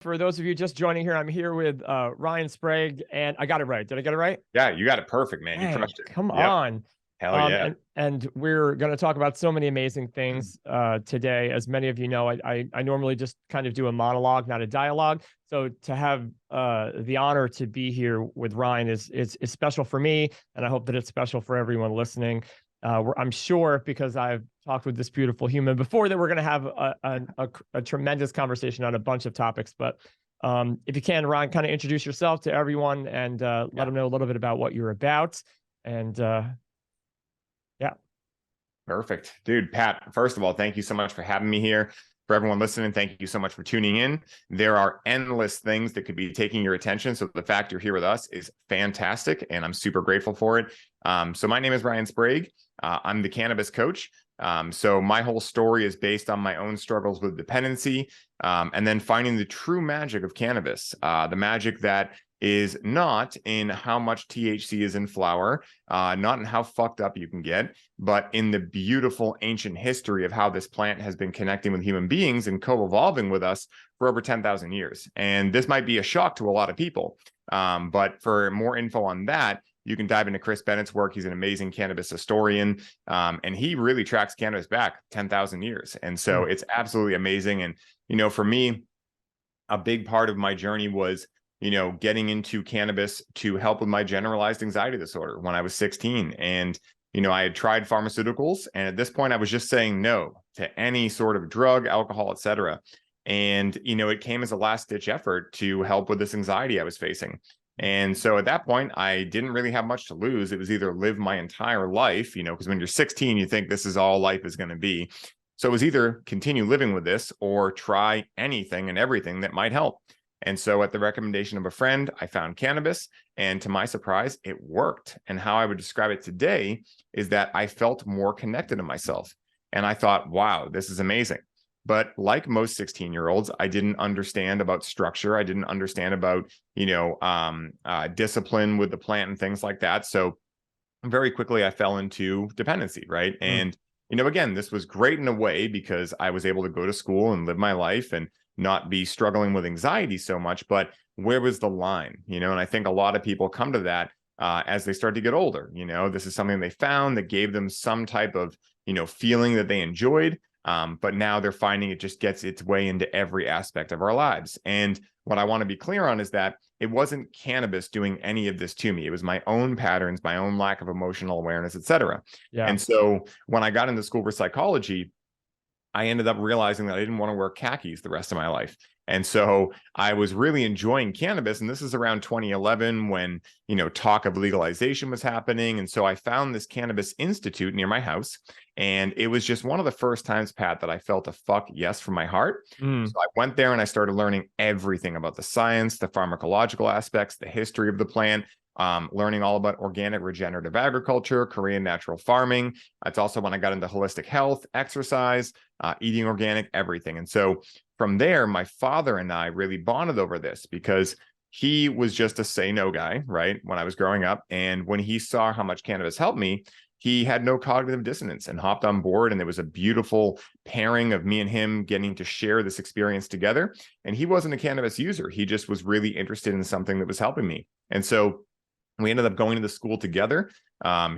For those of you just joining here, I'm here with Ryan Sprague, and I got it right. Did I get it right? Yeah, you got it perfect, man. You Hey, crushed it. come Yep. on. Hell yeah. And we're going to talk about so many amazing things today. As many of you know, I normally just kind of do a monologue, not a dialogue. So to have the honor to be here with Ryan is special for me, and I hope that it's special for everyone listening. I'm sure, because I've talked with this beautiful human before, that we're going to have a tremendous conversation on a bunch of topics. But if you can, Ryan, kind of introduce yourself to everyone and let Yeah. them know a little bit about what you're about. And yeah. Perfect. Dude, Pat, first of all, thank you so much for having me here. For everyone listening, thank you so much for tuning in. There are endless things that could be taking your attention. So the fact you're here with us is fantastic, and I'm super grateful for it. So my name is Ryan Sprague. I'm the cannabis coach. So my whole story is based on my own struggles with dependency, and then finding the true magic of cannabis, the magic that is not in how much THC is in flower, not in how fucked up you can get, but in the beautiful ancient history of how this plant has been connecting with human beings and co-evolving with us for over 10,000 years. And this might be a shock to a lot of people. But for more info on that, you can dive into Chris Bennett's work. He's an amazing cannabis historian, and he really tracks cannabis back 10,000 years. And so it's absolutely amazing. And, for me, a big part of my journey was getting into cannabis to help with my generalized anxiety disorder when I was 16. And, I had tried pharmaceuticals. And at this point, I was just saying no to any sort of drug, alcohol, etc. And, it came as a last ditch effort to help with this anxiety I was facing. And so at that point, I didn't really have much to lose. It was either live my entire life, because when you're 16, you think this is all life is going to be. So it was either continue living with this or try anything and everything that might help. And so at the recommendation of a friend, I found cannabis, and to my surprise, it worked. And how I would describe it today is that I felt more connected to myself. And I thought, wow, this is amazing. But like most 16-year-olds, I didn't understand about structure. I didn't understand about, discipline with the plant and things like that. So very quickly, I fell into dependency, right? And, again, this was great in a way because I was able to go to school and live my life and not be struggling with anxiety so much, but where was the line, and I think a lot of people come to that as they start to get older. This is something they found that gave them some type of, feeling that they enjoyed. But now they're finding it just gets its way into every aspect of our lives. And what I want to be clear on is that it wasn't cannabis doing any of this to me. It was my own patterns, my own lack of emotional awareness, etc. Yeah. And so when I got into school for psychology, I ended up realizing that I didn't want to wear khakis the rest of my life. And so I was really enjoying cannabis. And this is around 2011 when, talk of legalization was happening. And so I found this cannabis institute near my house. And it was just one of the first times, Pat, that I felt a fuck yes from my heart. So I went there and I started learning everything about the science, the pharmacological aspects, the history of the plant, learning all about organic regenerative agriculture, Korean natural farming. It's also when I got into holistic health, exercise, eating organic, everything. And so from there, my father and I really bonded over this because he was just a say no guy, right? When I was growing up. And when he saw how much cannabis helped me, he had no cognitive dissonance and hopped on board. And there was a beautiful pairing of me and him getting to share this experience together. And he wasn't a cannabis user. He just was really interested in something that was helping me. And so we ended up going to the school together.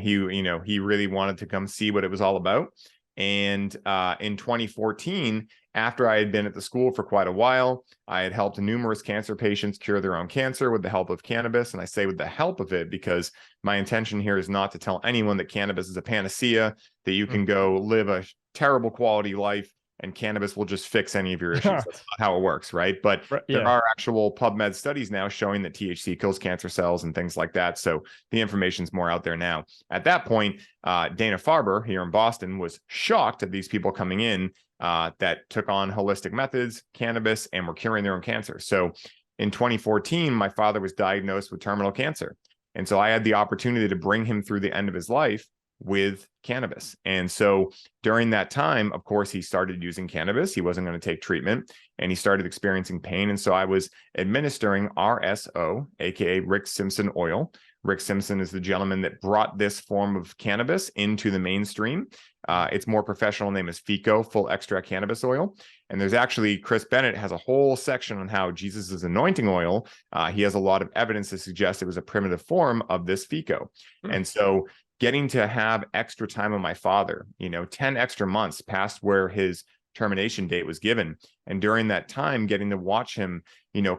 He really wanted to come see what it was all about. And in 2014, after I had been at the school for quite a while, I had helped numerous cancer patients cure their own cancer with the help of cannabis. And I say with the help of it because my intention here is not to tell anyone that cannabis is a panacea, that you can go live a terrible quality life and cannabis will just fix any of your issues. That's not how it works, right? But there are actual PubMed studies now showing that THC kills cancer cells and things like that. So the information's more out there now. At that point, Dana-Farber here in Boston was shocked at these people coming in that took on holistic methods, cannabis, and were curing their own cancer. So in 2014, my father was diagnosed with terminal cancer. And so I had the opportunity to bring him through the end of his life with cannabis. And so during that time, of course, he started using cannabis. He wasn't going to take treatment and he started experiencing pain. And so I was administering RSO, aka Rick Simpson oil, Rick Simpson is the gentleman that brought this form of cannabis into the mainstream. Its more professional name is FICO, full extract cannabis oil. And there's actually, Chris Bennett has a whole section on how Jesus' anointing oil, he has a lot of evidence to suggest it was a primitive form of this FICO. And so getting to have extra time with my father, 10 extra months past where his termination date was given. And during that time, getting to watch him,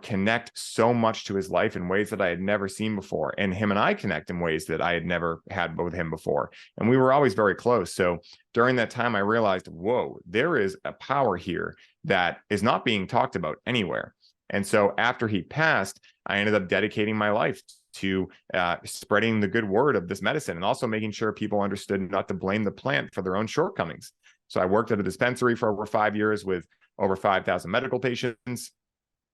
connect so much to his life in ways that I had never seen before. And him and I connect in ways that I had never had with him before. And we were always very close. So during that time, I realized, whoa, there is a power here that is not being talked about anywhere. And so after he passed, I ended up dedicating my life to spreading the good word of this medicine, and also making sure people understood not to blame the plant for their own shortcomings. So I worked at a dispensary for over 5 years with over 5,000 medical patients.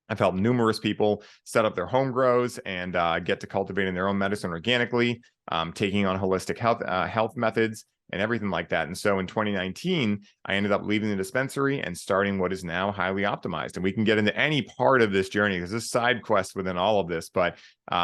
I've helped numerous people set up their home grows and get to cultivating their own medicine organically, taking on holistic health methods and everything like that. And so in 2019, I ended up leaving the dispensary and starting what is now Highly Optimized. And we can get into any part of this journey because there's side quests within all of this. But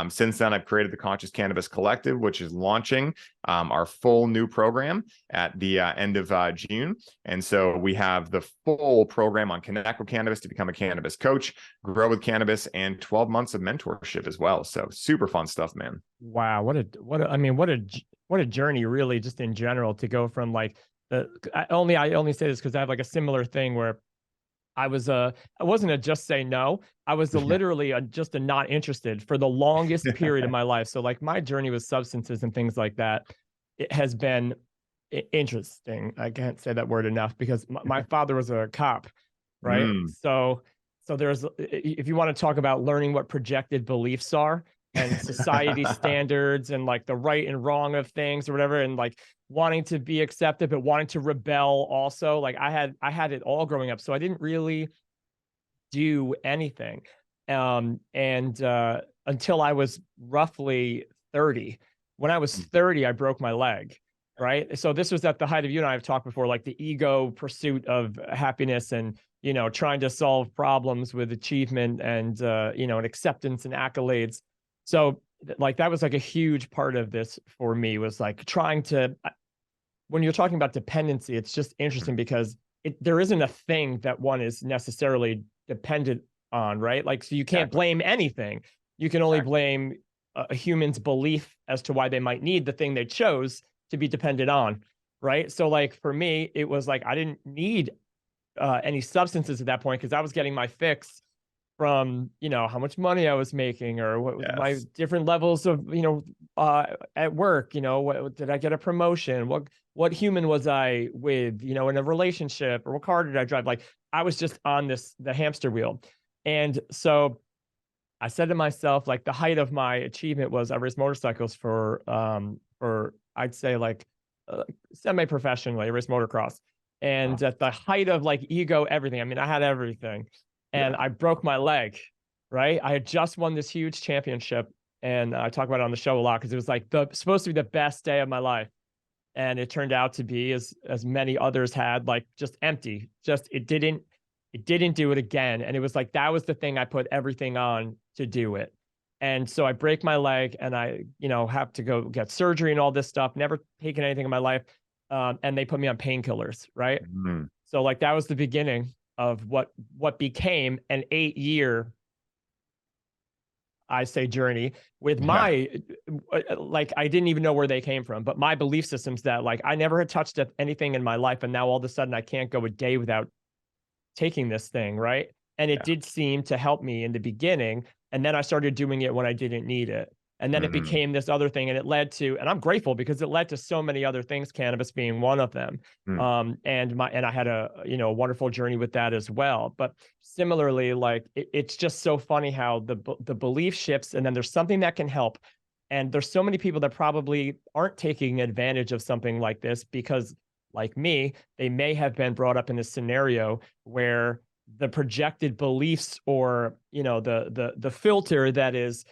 since then, I've created the Conscious Cannabis Collective, which is launching our full new program at the end of June. And so we have the full program on Connect with Cannabis to become a cannabis coach, grow with cannabis, and 12 months of mentorship as well. So super fun stuff, man. Wow. What a journey, really, just in general, to go from like I only say this because I have like a similar thing where I wasn't a just say no. I was literally just a not interested for the longest period of my life. So like my journey with substances and things like that, it has been interesting. I can't say that word enough because my father was a cop, right? So there's, if you want to talk about learning what projected beliefs are and society standards and like the right and wrong of things or whatever, and like wanting to be accepted, but wanting to rebel also. Like I had it all growing up. So I didn't really do anything. Until I was roughly 30. When I was 30, I broke my leg. Right. So this was at the height of, you and I have talked before, like the ego pursuit of happiness and, trying to solve problems with achievement and, and acceptance and accolades. So like that was like a huge part of this for me, was like trying to, when you're talking about dependency, it's just interesting because there isn't a thing that one is necessarily dependent on, right? Like, so you can't blame anything. You can only blame a human's belief as to why they might need the thing they chose to be dependent on, right? So like for me, it was like I didn't need any substances at that point because I was getting my fix from, how much money I was making or what my different levels of, at work, what did I get a promotion? What human was I with, in a relationship, or what car did I drive? Like I was just on the hamster wheel. And so I said to myself, like the height of my achievement was I raced motorcycles for I'd say like semi-professionally, I raced motocross. And at the height of like ego, everything, I mean, I had everything. And I broke my leg, right? I had just won this huge championship. And I talk about it on the show a lot because it was like supposed to be the best day of my life. And it turned out to be, as many others had, like just empty. Just it didn't do it again. And it was like that was the thing I put everything on to do it. And so I break my leg and I, have to go get surgery and all this stuff. Never taken anything in my life. And they put me on painkillers, right? So like that was the beginning of what became an 8-year, I say, journey with my, like, I didn't even know where they came from, but my belief systems that like, I never had touched anything in my life. And now all of a sudden I can't go a day without taking this thing. Right. And it did seem to help me in the beginning. And then I started doing it when I didn't need it. And then it became this other thing, and it led to, and I'm grateful because it led to so many other things, cannabis being one of them. And I had a wonderful journey with that as well. But similarly, like it's just so funny how the belief shifts, and then there's something that can help. And there's so many people that probably aren't taking advantage of something like this because, like me, they may have been brought up in a scenario where the projected beliefs or the filter that is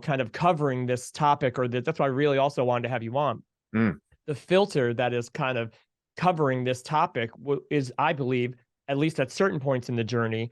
kind of covering this topic, or that's why I really also wanted to have you on. The filter that is kind of covering this topic is, I believe, at least at certain points in the journey,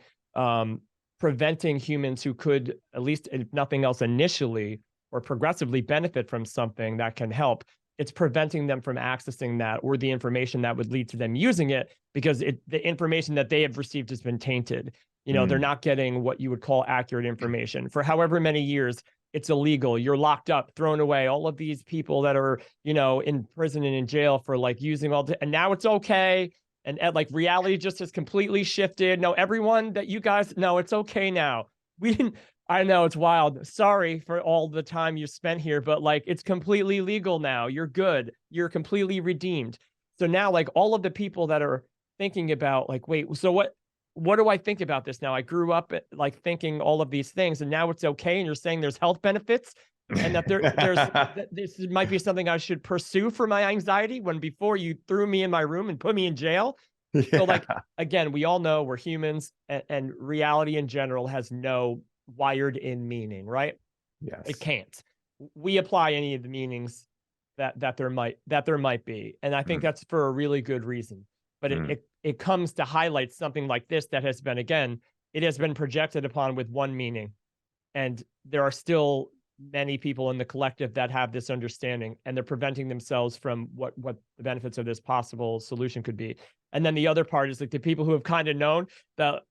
preventing humans who could, at least if nothing else initially, or progressively benefit from something that can help, it's preventing them from accessing that or the information that would lead to them using it, because the information that they have received has been tainted. They're not getting what you would call accurate information. For however many years, it's illegal. You're locked up, thrown away. All of these people that are, in prison and in jail for like using and now it's okay. And like reality just has completely shifted. No, everyone that you guys, no, it's okay now. We didn't, I know it's wild. Sorry for all the time you spent here, but like it's completely legal now. You're good. You're completely redeemed. So now like all of the people that are thinking about like, wait, so what do I think about this now? I grew up like thinking all of these things, and now it's okay. And you're saying there's health benefits, and that this might be something I should pursue for my anxiety, when before you threw me in my room and put me in jail. Yeah. So like, again, we all know we're humans, and reality in general has no wired in meaning, right? Yes. It can't. We apply any of the meanings that there might be. And I think that's for a really good reason. But it comes to highlight something like this that has been, again, it has been projected upon with one meaning. And there are still many people in the collective that have this understanding, and they're preventing themselves from what the benefits of this possible solution could be. And then the other part is like the people who have kind of known that,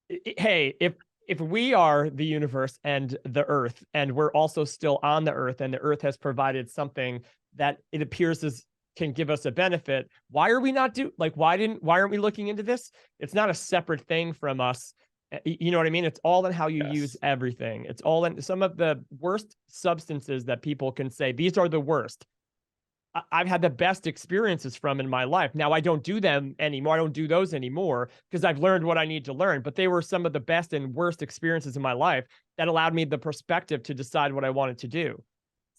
hey, if we are the universe and the earth, and we're also still on the earth, and the earth has provided something that it appears can give us a benefit, why are we not why aren't we looking into this? It's not a separate thing from us. You know what I mean? It's all in how you use everything. It's all in some of the worst substances that people can say, these are the worst. I've had the best experiences from in my life. Now I don't do them anymore. I don't do those anymore because I've learned what I need to learn, but they were some of the best and worst experiences in my life that allowed me the perspective to decide what I wanted to do.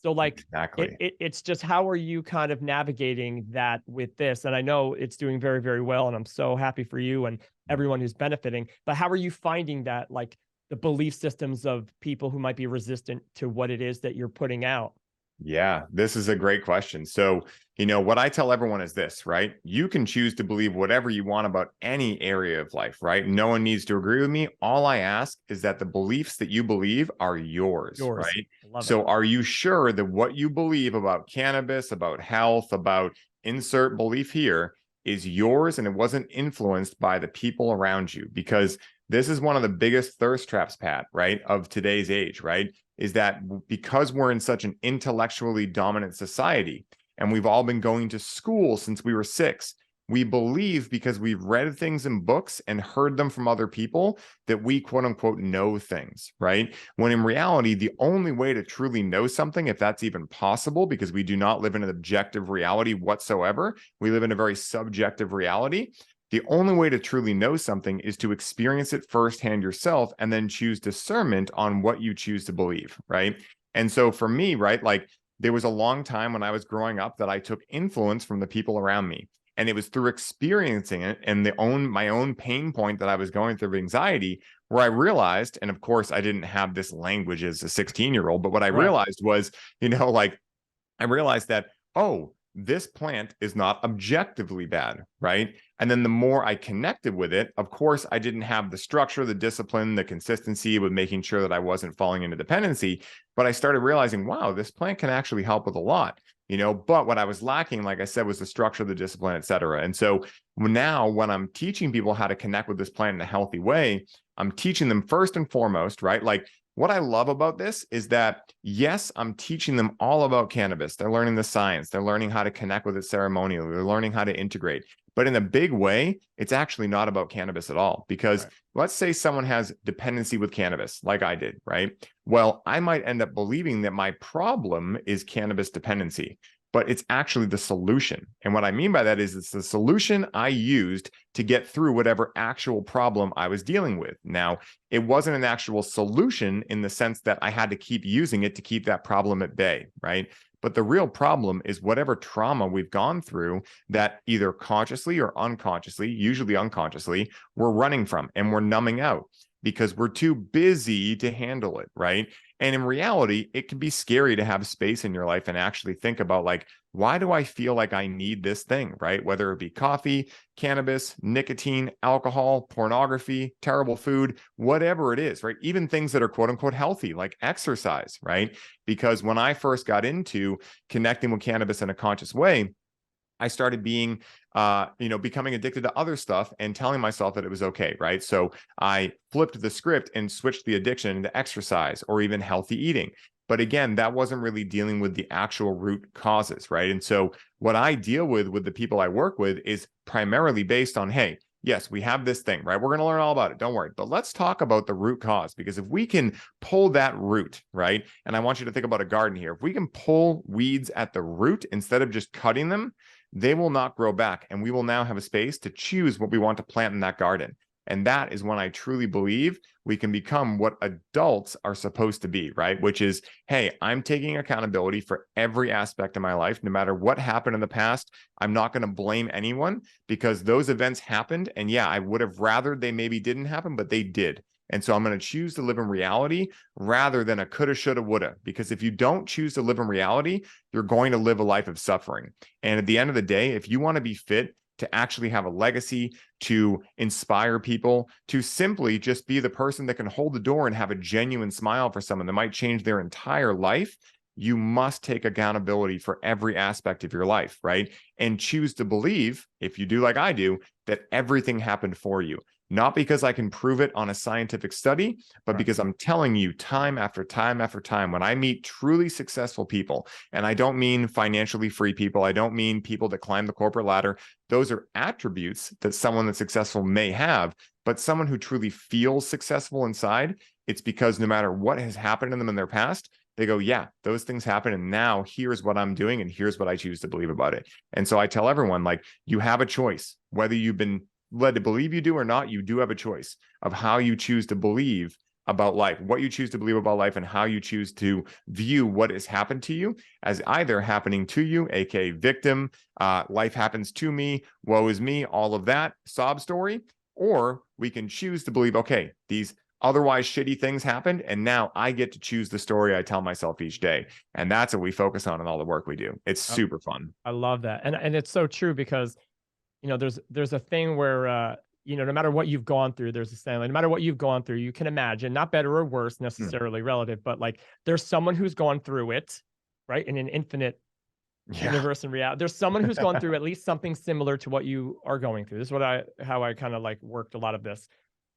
So like, exactly. It's just, how are you kind of navigating that with this? And I know it's doing very, very well, and I'm so happy for you and everyone who's benefiting, but how are you finding that, like the belief systems of people who might be resistant to what it is that you're putting out? Yeah, this is a great question. So, what I tell everyone is this, right? You can choose to believe whatever you want about any area of life, right? No one needs to agree with me. All I ask is that the beliefs that you believe are yours. Right? So are you sure that what you believe about cannabis, about health, about insert belief here is yours, and it wasn't influenced by the people around you? Because this is one of the biggest thirst traps, Pat, right, of today's age, right? Is that because we're in such an intellectually dominant society, and we've all been going to school since we were 6, we believe, because we've read things in books and heard them from other people, that we quote unquote know things, right? When in reality, the only way to truly know something, if that's even possible, because we do not live in an objective reality whatsoever, we live in a very subjective reality. The only way to truly know something is to experience it firsthand yourself, and then choose discernment on what you choose to believe, right? And so for me, right, like there was a long time when I was growing up that I took influence from the people around me. And it was through experiencing it and my own pain point that I was going through, anxiety, where I realized, and of course I didn't have this language as a 16-year-old, but what I realized was, I realized that, oh, this plant is not objectively bad, right? And then the more I connected with it, of course, I didn't have the structure, the discipline, the consistency with making sure that I wasn't falling into dependency. But I started realizing, wow, this plant can actually help with a lot, but what I was lacking, like I said, was the structure, the discipline, et cetera. And so now when I'm teaching people how to connect with this plant in a healthy way, I'm teaching them first and foremost, right? Like, what I love about this is that, yes, I'm teaching them all about cannabis. They're learning the science. They're learning how to connect with it ceremonially. They're learning how to integrate. But in a big way, it's actually not about cannabis at all. Because let's say someone has dependency with cannabis, like I did, right? Well, I might end up believing that my problem is cannabis dependency, but it's actually the solution. And what I mean by that is it's the solution I used to get through whatever actual problem I was dealing with. Now, it wasn't an actual solution in the sense that I had to keep using it to keep that problem at bay, right? But the real problem is whatever trauma we've gone through that either consciously or unconsciously, usually unconsciously, we're running from and we're numbing out. because we're too busy to handle it, right? And in reality, it can be scary to have space in your life and actually think about, like, why do I feel like I need this thing, right? Whether it be coffee, cannabis, nicotine, alcohol, pornography, terrible food, whatever it is, right? Even things that are quote unquote healthy, like exercise, right? Because when I first got into connecting with cannabis in a conscious way, I started being, becoming addicted to other stuff and telling myself that it was okay, right? So I flipped the script and switched the addiction into exercise or even healthy eating. But again, that wasn't really dealing with the actual root causes, right? And so what I deal with the people I work with is primarily based on, hey, yes, we have this thing, right? We're going to learn all about it. Don't worry. But let's talk about the root cause, because if we can pull that root, right? And I want you to think about a garden here. If we can pull weeds at the root instead of just cutting them, they will not grow back. And we will now have a space to choose what we want to plant in that garden. And that is when I truly believe we can become what adults are supposed to be, right? Which is, hey, I'm taking accountability for every aspect of my life. No matter what happened in the past, I'm not going to blame anyone, because those events happened. And yeah, I would have rather they maybe didn't happen, but they did. And so I'm going to choose to live in reality rather than a coulda, shoulda, woulda. Because if you don't choose to live in reality, you're going to live a life of suffering. And at the end of the day, if you want to be fit, to actually have a legacy, to inspire people, to simply just be the person that can hold the door and have a genuine smile for someone that might change their entire life, you must take accountability for every aspect of your life, right? And choose to believe, if you do like I do, that everything happened for you. Not because I can prove it on a scientific study, but Right. because I'm telling you time after time after time, when I meet truly successful people, and I don't mean financially free people, I don't mean people that climb the corporate ladder. Those are attributes that someone that's successful may have, but someone who truly feels successful inside, it's because no matter what has happened to them in their past, they go, yeah, those things happen. And now here's what I'm doing. And here's what I choose to believe about it. And so I tell everyone, like, you have a choice, whether you've been led to believe you do or not, you do have a choice of how you choose to believe about life, what you choose to believe about life, and how you choose to view what has happened to you as either happening to you, aka victim, life happens to me, woe is me, all of that sob story, or we can choose to believe, okay, these otherwise shitty things happened, and now I get to choose the story I tell myself each day. And that's what we focus on in all the work we do. It's super fun. I love that. And it's so true, because there's a thing where no matter what you've gone through, there's a saying, like, no matter what you've gone through, you can imagine, not better or worse necessarily relative, but like there's someone who's gone through it, right? In an infinite Yeah. universe and reality. There's someone who's gone through at least something similar to what you are going through. This is how I kind of like worked a lot of this.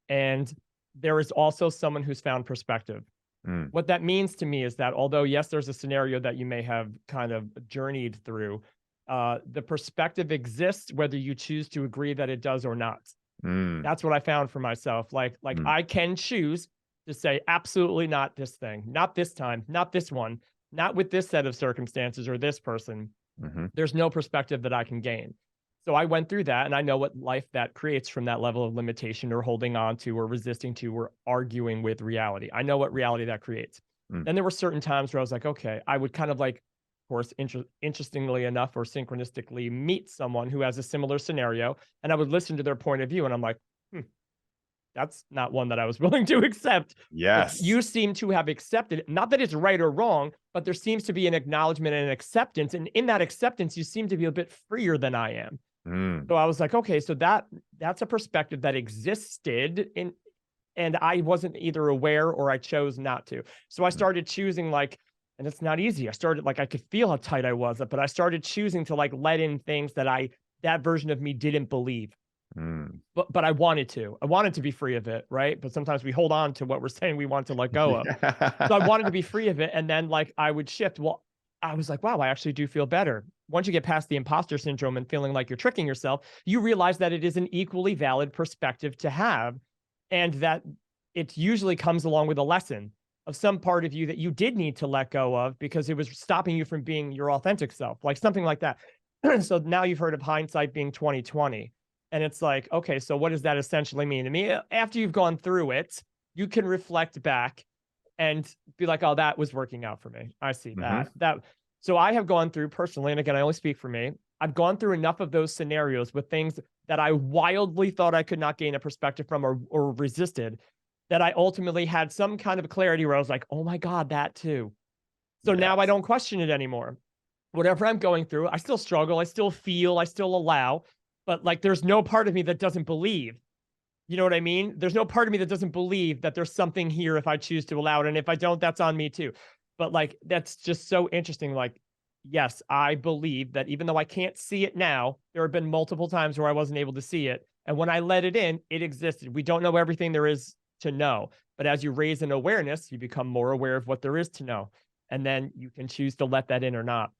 And there is also someone who's found perspective. Mm. What that means to me is that although, yes, there's a scenario that you may have kind of journeyed through, the perspective exists whether you choose to agree that it does or not. Mm. That's what I found for myself. Like I can choose to say, absolutely not this thing, not this time, not this one, not with this set of circumstances or this person. Mm-hmm. There's no perspective that I can gain. So I went through that, and I know what life that creates from that level of limitation or holding on to or resisting to or arguing with reality. I know what reality that creates. Mm. Then there were certain times where I was like, okay, I would kind of like, of course, interestingly enough or synchronistically meet someone who has a similar scenario, and I would listen to their point of view, and I'm like, that's not one that I was willing to accept. But Yes. you seem to have accepted it. Not that it's right or wrong, but there seems to be an acknowledgement and an acceptance. And in that acceptance, you seem to be a bit freer than I am. So I was like, okay, so that's a perspective that existed and I wasn't either aware or I chose not to. So I started choosing and it's not easy. I started I could feel how tight I was, but I started choosing to let in things that version of me didn't believe. But I wanted to be free of it, right? But sometimes we hold on to what we're saying we want to let go of. So I wanted to be free of it. And then I would shift. Well, I was like, wow, I actually do feel better. Once you get past the imposter syndrome and feeling like you're tricking yourself, you realize that it is an equally valid perspective to have. And that it usually comes along with a lesson of some part of you that you did need to let go of because it was stopping you from being your authentic self, like something like that. So now you've heard of hindsight being 2020. And it's like, okay, so what does that essentially mean to me? After you've gone through it, you can reflect back and be like, oh, that was working out for me. I see that. So I have gone through personally, and again, I only speak for me. I've gone through enough of those scenarios with things that I wildly thought I could not gain a perspective from or resisted. that I ultimately had some kind of clarity where I was like, oh my God, that too. So now I Yes. don't question it anymore. Whatever I'm going through, I still struggle, I still feel, I still allow, but like there's no part of me that doesn't believe. You know what I mean? There's no part of me that doesn't believe that there's something here if I choose to allow it. And if I don't, that's on me too. But like, that's just so interesting. Like, yes, I believe that even though I can't see it now, there have been multiple times where I wasn't able to see it. And when I let it in, it existed. We don't know everything there is to know. But as you raise an awareness, you become more aware of what there is to know. And then you can choose to let that in or not.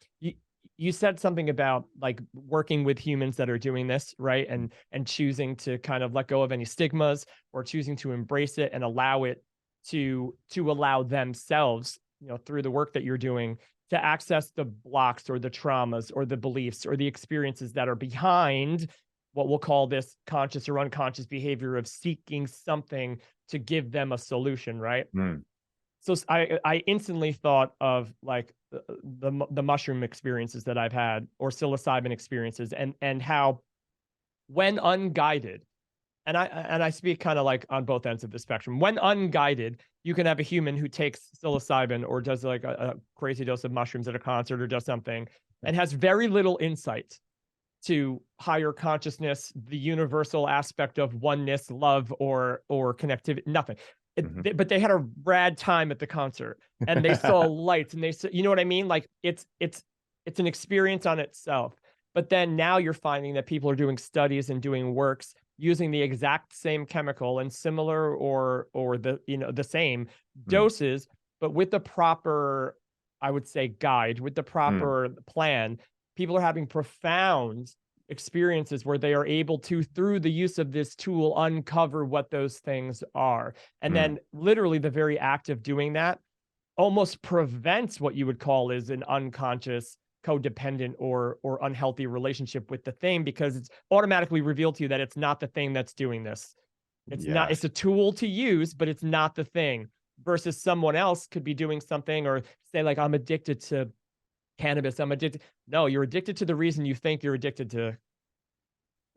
You said something about like working with humans that are doing this, right? And choosing to kind of let go of any stigmas or choosing to embrace it and allow it to allow themselves, you know, through the work that you're doing to access the blocks or the traumas or the beliefs or the experiences that are behind what we'll call this conscious or unconscious behavior of seeking something to give them a solution, right? Mm. So I instantly thought of like the mushroom experiences that I've had or psilocybin experiences and how when unguided, and I speak kind of like on both ends of the spectrum. When unguided, you can have a human who takes psilocybin or does like a crazy dose of mushrooms at a concert or does something and has very little insight to higher consciousness, the universal aspect of oneness, love, or connectivity, nothing. But they had a rad time at the concert and they saw lights and they saw, you know what I mean? Like it's an experience on itself. But then now you're finding that people are doing studies and doing works using the exact same chemical and similar or the, you know, the same Mm. doses, but with the proper, I would say, guide, with the Mm. proper plan, people are having profound experiences where they are able to, through the use of this tool, uncover what those things are. And Mm. then literally the very act of doing that almost prevents what you would call is an unconscious codependent or unhealthy relationship with the thing because it's automatically revealed to you that it's not the thing that's doing this. It's not, Yes. it's a tool to use, but it's not the thing. Versus someone else could be doing something or say, like, I'm addicted to cannabis. I'm addicted. No, you're addicted to the reason you think you're addicted to.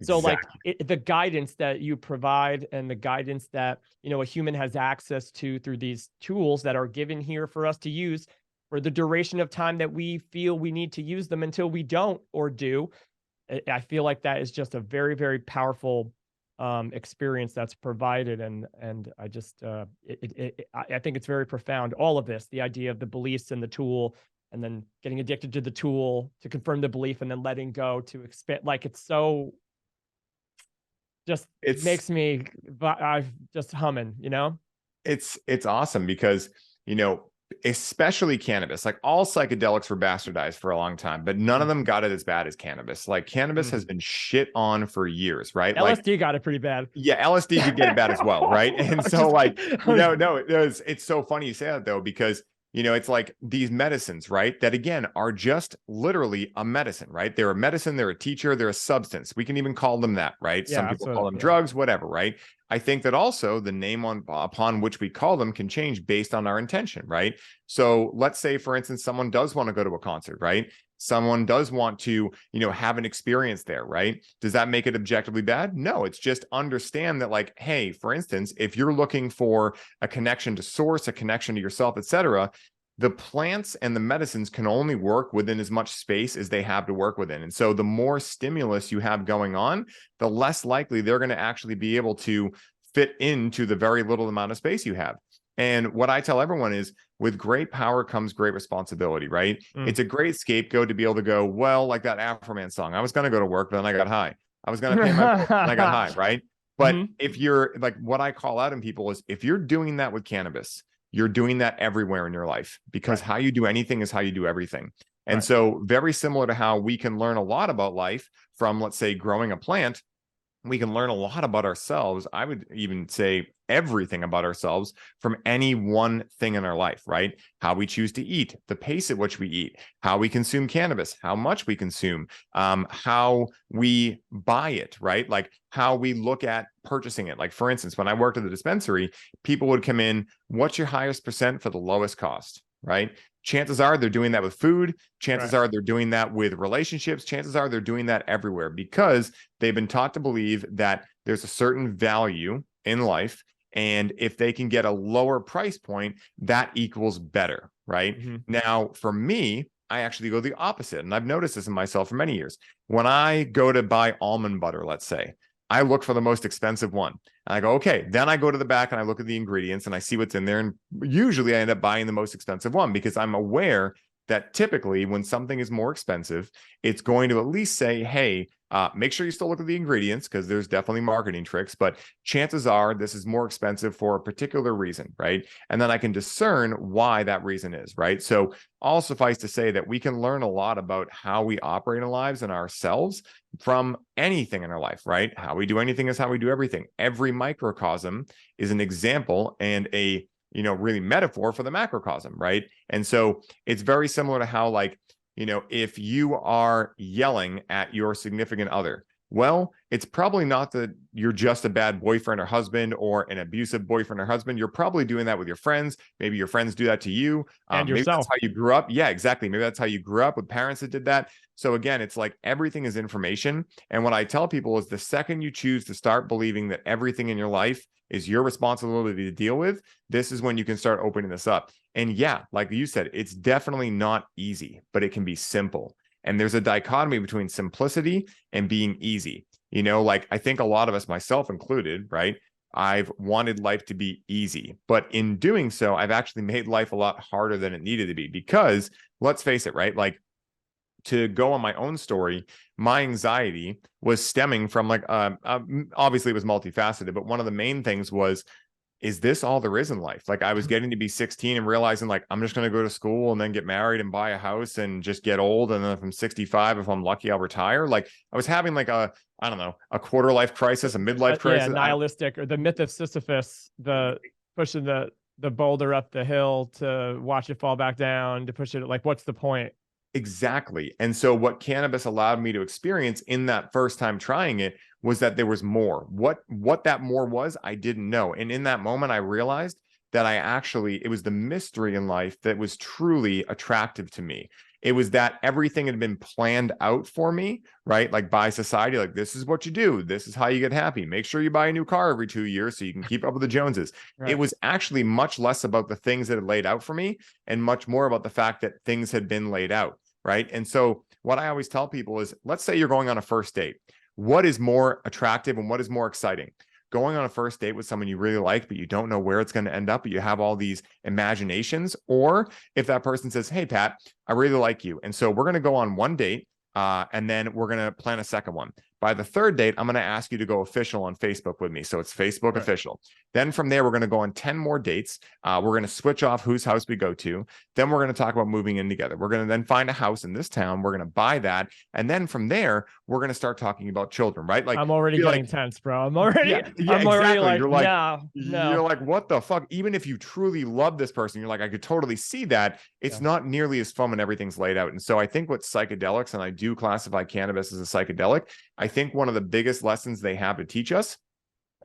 So like Exactly. the guidance that you provide and the guidance that, you know, a human has access to through these tools that are given here for us to use for the duration of time that we feel we need to use them until we don't or do. I feel like that is just a very, very powerful experience that's provided. And I just, I think it's very profound. All of this, the idea of the beliefs and the tool, and then getting addicted to the tool to confirm the belief and then letting go to expand. Like it's so just It's makes me I just humming, you know? it's awesome because, you know, especially cannabis, like all psychedelics were bastardized for a long time, but none of Mm, them got it as bad as cannabis. Like cannabis mm. has been shit on for years, right? Like, LSD got it pretty bad. yeah, LSD did get it bad as well, right? And I'm so, just like, kidding. no, it's so funny you say that though, because you know, it's like these medicines, right? That again are just literally a medicine, right? They're a medicine, they're a teacher, they're a substance. We can even call them that, right? Yeah, Some that's people call what, them yeah. drugs, whatever, right? I think that also the name on upon which we call them can change based on our intention, right? So let's say, for instance, someone does want to go to a concert, right? Someone does want to, you know, have an experience there, right? Does that make it objectively bad? No, it's just understand that, like, hey, for instance, if you're looking for a connection to source, a connection to yourself, etc., the plants and the medicines can only work within as much space as they have to work within. And so the more stimulus you have going on, the less likely they're going to actually be able to fit into the very little amount of space you have. And what I tell everyone is, with great power comes great responsibility, right? Mm. It's a great scapegoat to be able to go, well, like that Afroman song, I was going to go to work, but then I got high. I was going to pay my bills, and I got high, right? But Hmm. if you're like, what I call out in people is, if you're doing that with cannabis, you're doing that everywhere in your life, because Right, how you do anything is how you do everything. And right. so, very similar to how we can learn a lot about life from, let's say, growing a plant, we can learn a lot about ourselves. I would even say everything about ourselves from any one thing in our life, right? How we choose to eat, the pace at which we eat, how we consume cannabis, how much we consume, how we buy it, right? Like how we look at purchasing it. Like, for instance, when I worked at the dispensary, people would come in, what's your highest percent for the lowest cost, right? Chances are they're doing that with food. Chances Right. are they're doing that with relationships. Chances are they're doing that everywhere because they've been taught to believe that there's a certain value in life And if they can get a lower price point, that equals better, right? Now, for me, I actually go the opposite. And I've noticed this in myself for many years. When I go to buy almond butter, let's say, I look for the most expensive one. And I go, okay. Then I go to the back and I look at the ingredients and I see what's in there. And usually I end up buying the most expensive one because I'm aware that typically when something is more expensive, it's going to at least say, hey, make sure you still look at the ingredients because there's definitely marketing tricks, but chances are this is more expensive for a particular reason, right? And then I can discern why that reason is, right? So all suffice to say that we can learn a lot about how we operate in our lives and ourselves from anything in our life, right? How we do anything is how we do everything. Every microcosm is an example and a really metaphor for the macrocosm, right? And so it's very similar to how, like, if you are yelling at your significant other, well, it's probably not that you're just a bad boyfriend or husband or an abusive boyfriend or husband. You're probably doing that with your friends. Maybe your friends do that to you. And maybe yourself. that's how you grew up. Yeah, exactly. Maybe that's how you grew up with parents that did that. So again, it's like everything is information. And what I tell people is the second you choose to start believing that everything in your life is your responsibility to deal with, this is when you can start opening this up. And yeah, like you said, it's definitely not easy, but it can be simple. And there's a dichotomy between simplicity and being easy. Like I think a lot of us, myself included, right? I've wanted life to be easy, but in doing so, I've actually made life a lot harder than it needed to be because let's face it, right? Like to go on my own story, my anxiety was stemming from obviously it was multifaceted, but one of the main things was, is this all there is in life? Like I was getting to be 16 and realizing like, I'm just going to go to school and then get married and buy a house and just get old. And then if I'm 65, if I'm lucky, I'll retire. Like I was having like I don't know, a quarter life crisis, a midlife crisis. Yeah, nihilistic, or the myth of Sisyphus, the pushing the boulder up the hill to watch it fall back down, to push it. Like, what's the point? Exactly. And so what cannabis allowed me to experience in that first time trying it was that there was more. What that more was, I didn't know. And in that moment, I realized that it was the mystery in life that was truly attractive to me. It was that everything had been planned out for me, right? Like by society, like this is what you do. This is how you get happy. Make sure you buy a new car every 2 years so you can keep up with the Joneses. Right. It was actually much less about the things that had laid out for me and much more about the fact that things had been laid out. Right. And so what I always tell people is, let's say you're going on a first date. What is more attractive and what is more exciting? Going on a first date with someone you really like, but you don't know where it's going to end up, but you have all these imaginations. Or if that person says, hey, Pat, I really like you. And so we're going to go on one date and then we're going to plan a second one. By the third date, I'm going to ask you to go official on Facebook with me. So it's Facebook official. Then from there, we're going to go on 10 more dates. We're going to switch off whose house we go to. Then we're going to talk about moving in together. We're going to then find a house in this town. We're going to buy that. And then from there, we're going to start talking about children, right? Like I'm already getting tense, bro. I'm already exactly. Like, you're like, no. You're like, what the fuck? Even if you truly love this person, you're like, I could totally see that. It's not nearly as fun when everything's laid out. And so I think what psychedelics, and I do classify cannabis as a psychedelic, I think one of the biggest lessons they have to teach us,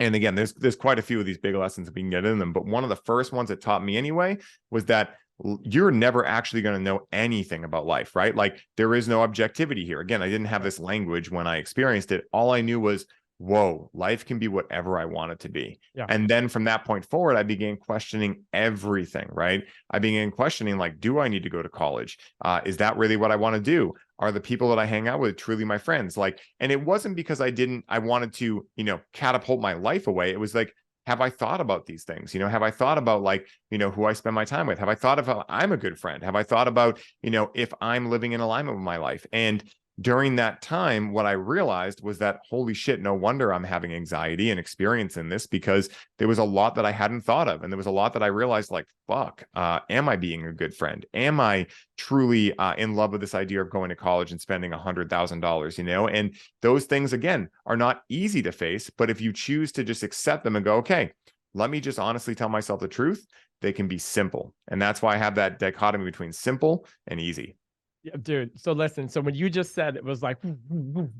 and again, there's quite a few of these big lessons that we can get in them, but one of the first ones that taught me anyway was that you're never actually going to know anything about life, right? Like there is no objectivity here. Again, I didn't have this language when I experienced it. All I knew was, whoa, life can be whatever I want it to be. Yeah. And then from that point forward, I began questioning everything, right? I began questioning, like, do I need to go to college? Is that really what I want to do? Are the people that I hang out with truly my friends? Like, and it wasn't because I wanted to, catapult my life away. It was like, have I thought about these things? Have I thought about who I spend my time with? Have I thought of how I'm a good friend? Have I thought about, if I'm living in alignment with my life? And during that time, what I realized was that, holy shit, no wonder I'm having anxiety and experiencing this, because there was a lot that I hadn't thought of. And there was a lot that I realized, like, fuck, am I being a good friend? Am I truly in love with this idea of going to college and spending $100,000, And those things, again, are not easy to face. But if you choose to just accept them and go, okay, let me just honestly tell myself the truth, they can be simple. And that's why I have that dichotomy between simple and easy. Yeah, dude. So listen, so when you just said it was like,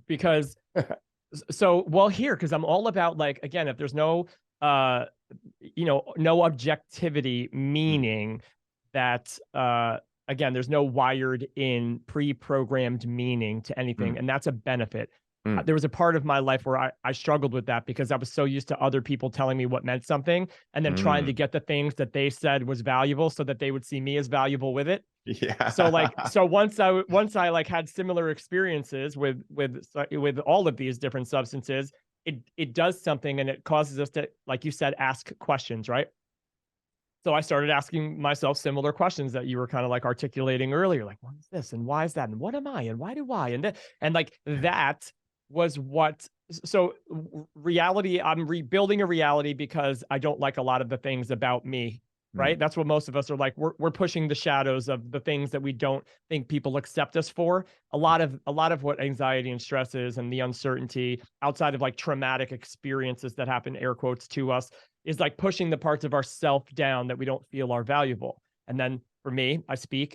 because here, because I'm all about, like, again, if there's no no objectivity, meaning that again, there's no wired in pre-programmed meaning to anything, and that's a benefit. There was a part of my life where I struggled with that because I was so used to other people telling me what meant something and then trying to get the things that they said was valuable so that they would see me as valuable with it. Yeah. So once I like had similar experiences with all of these different substances, it does something and it causes us to, like you said, ask questions, right? So I started asking myself similar questions that you were kind of like articulating earlier, like, what is this? And why is that? And what am I? And why do I? And like that was what, so reality, I'm rebuilding a reality because I don't like a lot of the things about me, right? That's what most of us are like. We're pushing the shadows of the things that we don't think people accept us for. A lot of what anxiety and stress is and the uncertainty outside of like traumatic experiences that happen, air quotes, to us, is like pushing the parts of ourself down that we don't feel are valuable. And then for me,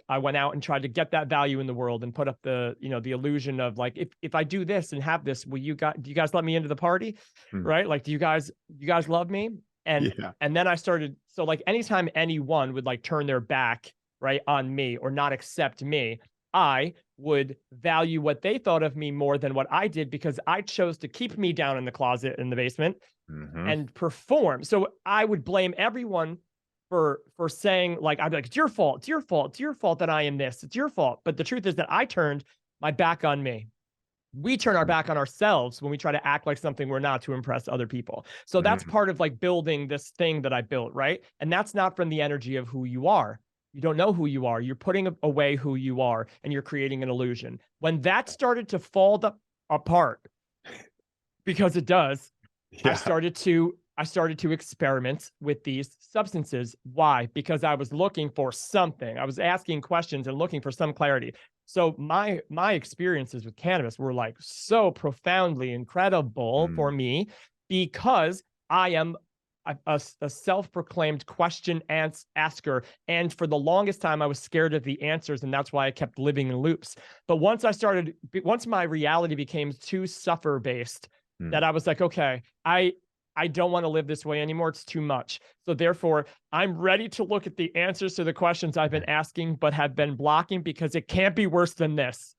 I went out and tried to get that value in the world and put up the, the illusion of like, if I do this and have this, do you guys let me into the party? Right? Like, do you guys love me? And then I started, so like anytime anyone would like turn their back, right, on me or not accept me, I would value what they thought of me more than what I did because I chose to keep me down in the closet in the basement and perform. So I would blame everyone for saying, like, I'd be like, it's your fault, it's your fault, it's your fault that I am this, it's your fault. But the truth is that I turned my back on me. We turn our back on ourselves when we try to act like something we're not to impress other people. So that's part of like building this thing that I built, right? And that's not from the energy of who you are. You don't know who you are. You're putting away who you are and you're creating an illusion. When that started to fall apart, because it does, I started to experiment with these substances. Why? Because I was looking for something. I was asking questions and looking for some clarity. So my experiences with cannabis were like so profoundly incredible for me because I am a self-proclaimed question asker. And for the longest time, I was scared of the answers. And that's why I kept living in loops. But once my reality became too suffer-based, that I was like, okay, I don't want to live this way anymore. It's too much. So therefore, I'm ready to look at the answers to the questions I've been asking, but have been blocking because it can't be worse than this.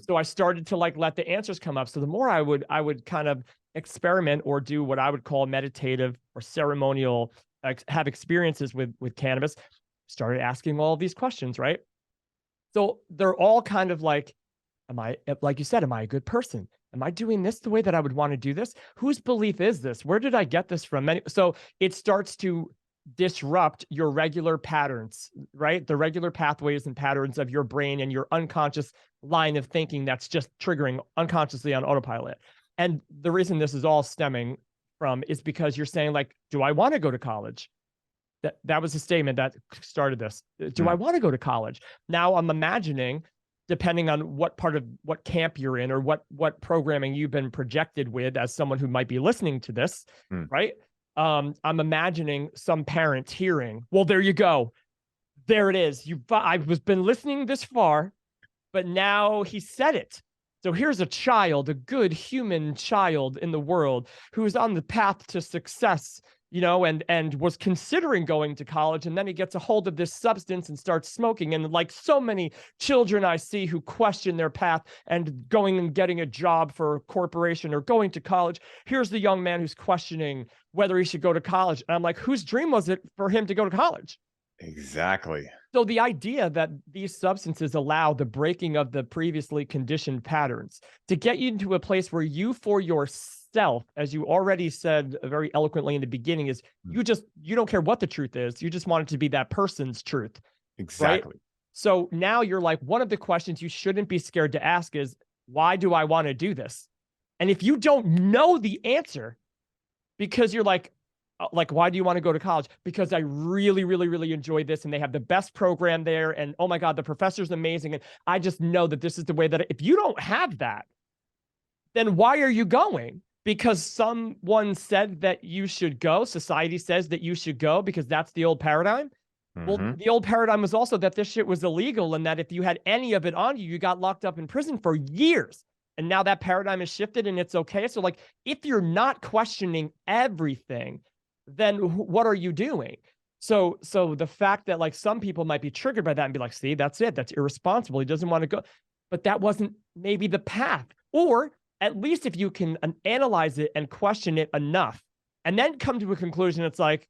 So I started to like let the answers come up. So the more I would kind of experiment or do what I would call meditative or ceremonial, have experiences with cannabis, started asking all of these questions, right? So they're all kind of like, like you said, am I a good person? Am I doing this the way that I would want to do this? Whose belief is this? Where did I get this from? So it starts to disrupt your regular patterns, right? The regular pathways and patterns of your brain and your unconscious line of thinking that's just triggering unconsciously on autopilot. And the reason this is all stemming from is because you're saying like, do I want to go to college? That was a statement that started this. Do I want to go to college? Now I'm imagining, depending on what camp you're in or what programming you've been projected with as someone who might be listening to this, right? I'm imagining some parent hearing, well, there you go. There it is. I've been listening this far, but now he said it. So here's a child, a good human child in the world who's on the path to success, and was considering going to college. And then he gets a hold of this substance and starts smoking. And like so many children I see who question their path and going and getting a job for a corporation or going to college, here's the young man who's questioning whether he should go to college. And I'm like, whose dream was it for him to go to college? Exactly. So the idea that these substances allow the breaking of the previously conditioned patterns to get you into a place where you, for yourself, as you already said very eloquently in the beginning, is you don't care what the truth is. You just want it to be that person's truth. Exactly. Right? So now you're like, one of the questions you shouldn't be scared to ask is, why do I want to do this? And if you don't know the answer, because you're like, why do you want to go to college? Because I really, really, really enjoy this. And they have the best program there. And oh my God, the professor's amazing. And I just know that this is the way that if you don't have that, then why are you going? Because someone said that you should go. Society says that you should go because that's the old paradigm. Well, the old paradigm was also that this shit was illegal and that if you had any of it on you, you got locked up in prison for years. And now that paradigm has shifted and it's okay. So like, if you're not questioning everything, then what are you doing? So the fact that like some people might be triggered by that and be like, see, that's it. That's irresponsible. He doesn't want to go. But that wasn't maybe the path. Or at least if you can analyze it and question it enough and then come to a conclusion, it's like,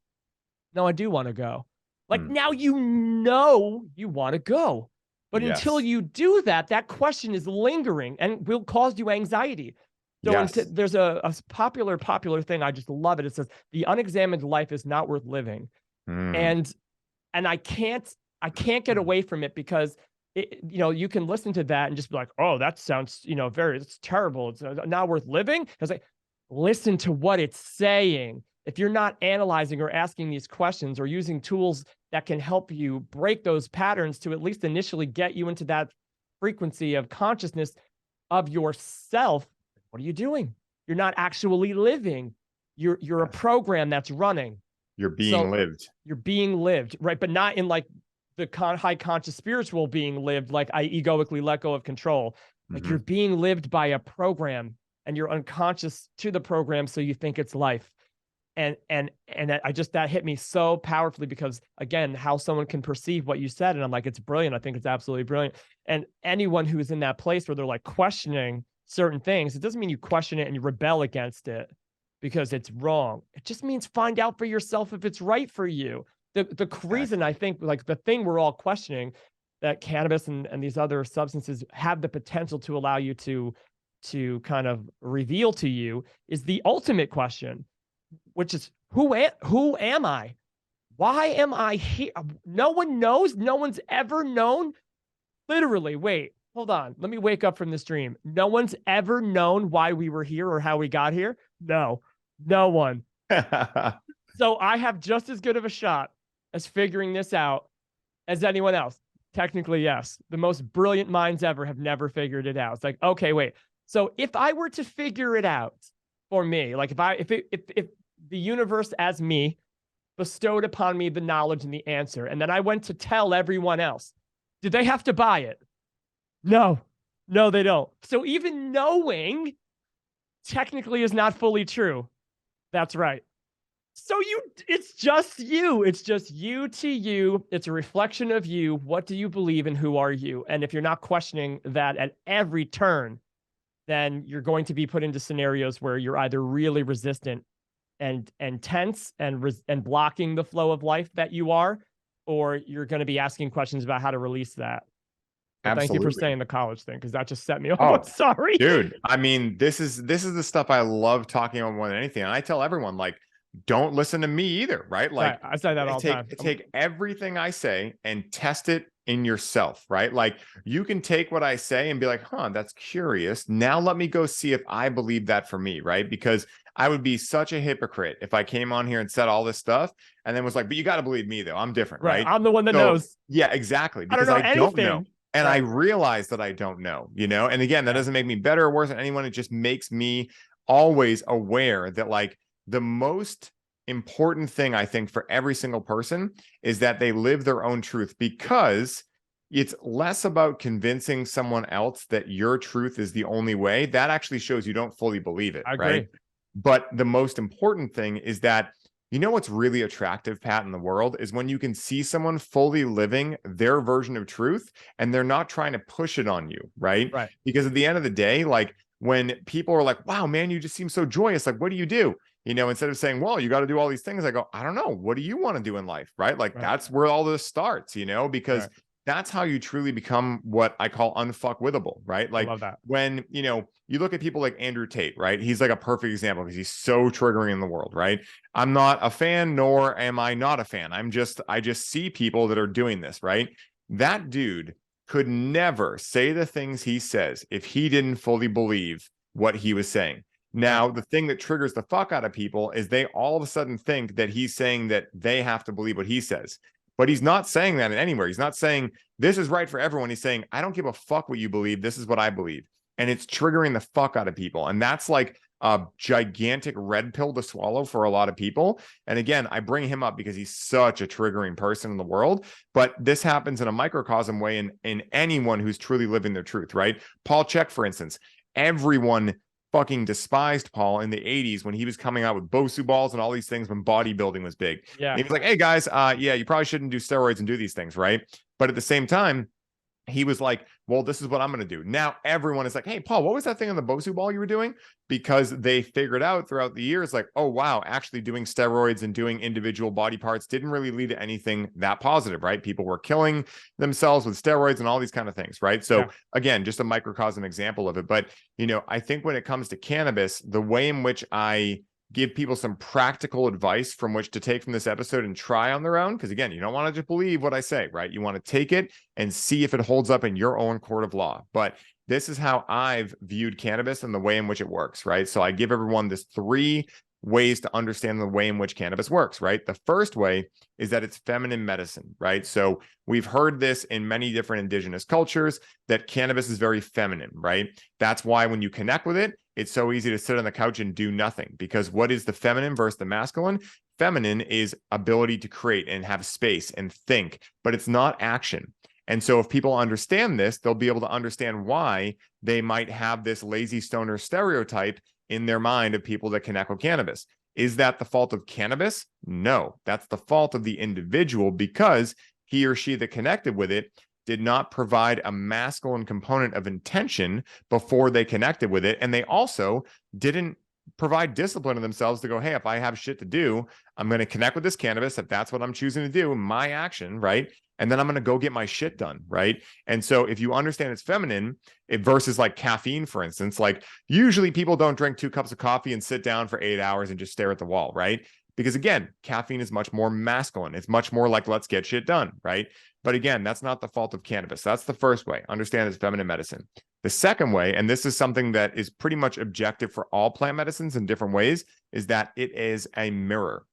no, I do want to go. Like now you want to go. But until Yes. you do that, that question is lingering and will cause you anxiety. So Yes. there's a popular thing. I just love it. It says the unexamined life is not worth living. And I can't get away from it because you can listen to that and just be like, oh, that sounds, it's terrible. It's not worth living. I was like, listen to what it's saying. If you're not analyzing or asking these questions or using tools that can help you break those patterns to at least initially get you into that frequency of consciousness of yourself, what are you doing? You're not actually living. You're a program that's running. You're being lived. You're being lived, right? But not in like the high conscious spiritual being lived, like I egoically let go of control. Like you're being lived by a program and you're unconscious to the program, so you think it's life. And that hit me so powerfully because, again, how someone can perceive what you said. And I'm like, it's brilliant. I think it's absolutely brilliant. And anyone who's in that place where they're like questioning certain things, it doesn't mean you question it and you rebel against it because it's wrong. It just means find out for yourself if it's right for you. The reason I think, like, the thing we're all questioning, that cannabis and these other substances have the potential to allow you to kind of reveal to you is the ultimate question, which is who am I? Why am I here? No one knows. No one's ever known. Literally, wait, hold on. Let me wake up from this dream. No one's ever known why we were here or how we got here. No one. So I have just as good of a shot as figuring this out as anyone else. Technically, yes. The most brilliant minds ever have never figured it out. It's like, okay, wait. So if I were to figure it out for me, like if the universe as me bestowed upon me the knowledge and the answer, and then I went to tell everyone else, did they have to buy it? No, they don't. So even knowing technically is not fully true. That's right. So it's just you. It's just you to you. It's a reflection of you. What do you believe in? Who are you? And if you're not questioning that at every turn, then you're going to be put into scenarios where you're either really resistant and tense and blocking the flow of life that you are, or you're going to be asking questions about how to release that. Thank you for saying the college thing, because that just set me off. Oh, I'm sorry, dude. I mean, this is the stuff I love talking about more than anything. And I tell everyone, like, don't listen to me either, right? Like, I say that all the time. Take everything I say and test it in yourself, right? Like, you can take what I say and be like, huh, that's curious. Now let me go see if I believe that for me, right? Because I would be such a hypocrite if I came on here and said all this stuff and then was like, but you got to believe me though. I'm different, right? I'm the one that knows. Yeah, exactly. Because I don't know. And I realize that I don't know, And again, that doesn't make me better or worse than anyone. It just makes me always aware that, like, the most important thing I think for every single person is that they live their own truth, because it's less about convincing someone else that your truth is the only way. That actually shows you don't fully believe it, right? But the most important thing is that, what's really attractive, Pat, in the world is when you can see someone fully living their version of truth and they're not trying to push it on you, right? Because at the end of the day, like, when people are like, wow, man, you just seem so joyous. Like, what do you do? Instead of saying, well, you got to do all these things, I go, I don't know. What do you want to do in life? Right? Like, that's where all this starts, because that's how you truly become what I call unfuckwithable, right? Like, when, you look at people like Andrew Tate, right? He's like a perfect example because he's so triggering in the world, right? I'm not a fan, nor am I not a fan. I just see people that are doing this, right? That dude could never say the things he says if he didn't fully believe what he was saying. Now, the thing that triggers the fuck out of people is they all of a sudden think that he's saying that they have to believe what he says. But he's not saying that anywhere. He's not saying this is right for everyone. He's saying, I don't give a fuck what you believe. This is what I believe. And it's triggering the fuck out of people. And that's like a gigantic red pill to swallow for a lot of people. And again, I bring him up because he's such a triggering person in the world. But this happens in a microcosm way in anyone who's truly living their truth, right? Paul Chek, for instance, everyone fucking despised Paul in the 80s when he was coming out with Bosu balls and all these things when bodybuilding was big. Yeah. And he was like, hey guys, you probably shouldn't do steroids and do these things, right? But at the same time, he was like, well, this is what I'm going to do. Now everyone is like, hey, Paul, what was that thing on the Bosu ball you were doing? Because they figured out throughout the years, like, oh, wow, actually doing steroids and doing individual body parts didn't really lead to anything that positive, right? People were killing themselves with steroids and all these kind of things, right? So again, just a microcosm example of it. But, you know, I think when it comes to cannabis, the way in which I give people some practical advice from which to take from this episode and try on their own. Because again, you don't want to just believe what I say, right? You want to take it and see if it holds up in your own court of law. But this is how I've viewed cannabis and the way in which it works, right? So I give everyone this 3 ways to understand the way in which cannabis works, right? The first way is that it's feminine medicine, right? So we've heard this in many different indigenous cultures that cannabis is very feminine, right? That's why when you connect with it, it's so easy to sit on the couch and do nothing, because what is the feminine versus the masculine? Feminine is ability to create and have space and think, but it's not action. And so if people understand this, they'll be able to understand why they might have this lazy stoner stereotype in their mind of people that connect with cannabis. Is that the fault of cannabis? No, that's the fault of the individual, because he or she that connected with it did not provide a masculine component of intention before they connected with it. And they also didn't provide discipline in themselves to go, hey, if I have shit to do, I'm going to connect with this cannabis. If that's what I'm choosing to do, my action, right? And then I'm going to go get my shit done, right? And so if you understand it's feminine, it versus like caffeine, for instance, like usually people don't drink 2 cups of coffee and sit down for 8 hours and just stare at the wall, right? Because again, caffeine is much more masculine. It's much more like, let's get shit done, right? But again, that's not the fault of cannabis. That's the first way. Understand it's feminine medicine. The second way, and this is something that is pretty much objective for all plant medicines in different ways, is that it is a mirror.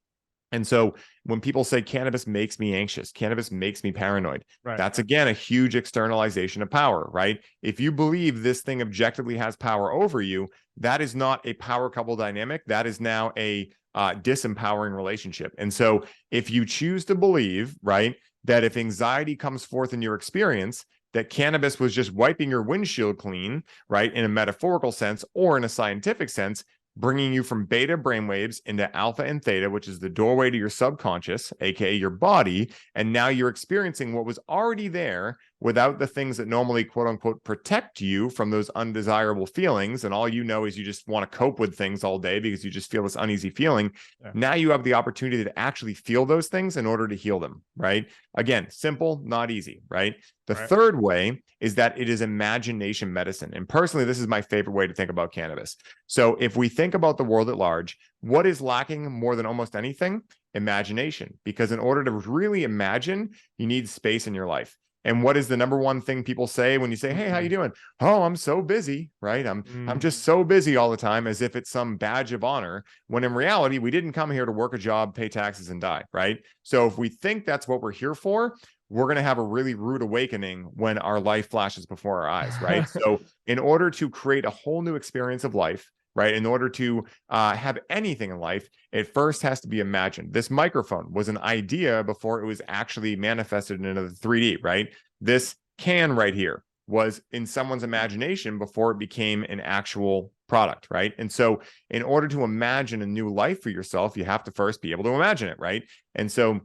And so when people say cannabis makes me anxious, cannabis makes me paranoid, that's again a huge externalization of power, right? If you believe this thing objectively has power over you, that is not a power couple dynamic. That is now a disempowering relationship. And so if you choose to believe, right, that if anxiety comes forth in your experience, that cannabis was just wiping your windshield clean, right, in a metaphorical sense or in a scientific sense, bringing you from beta brainwaves into alpha and theta, which is the doorway to your subconscious, aka your body, and now you're experiencing what was already there without the things that normally, quote unquote, protect you from those undesirable feelings. And all you know is you just want to cope with things all day because you just feel this uneasy feeling. Now you have the opportunity to actually feel those things in order to heal them, right? Again, simple, not easy, right? The third way is that it is imagination medicine. And personally, this is my favorite way to think about cannabis. So if we think about the world at large, what is lacking more than almost anything? Imagination. Because in order to really imagine, you need space in your life. And what is the number one thing people say when you say, hey, how you doing? Oh, I'm so busy, right? I'm just so busy all the time, as if it's some badge of honor, when in reality, we didn't come here to work a job, pay taxes, and die, right? So if we think that's what we're here for, we're going to have a really rude awakening when our life flashes before our eyes, right? So in order to create a whole new experience of life, right, in order to have anything in life, it first has to be imagined. This microphone was an idea before it was actually manifested into the 3D, right? This can right here was in someone's imagination before it became an actual product, right? And so in order to imagine a new life for yourself, you have to first be able to imagine it, right? And so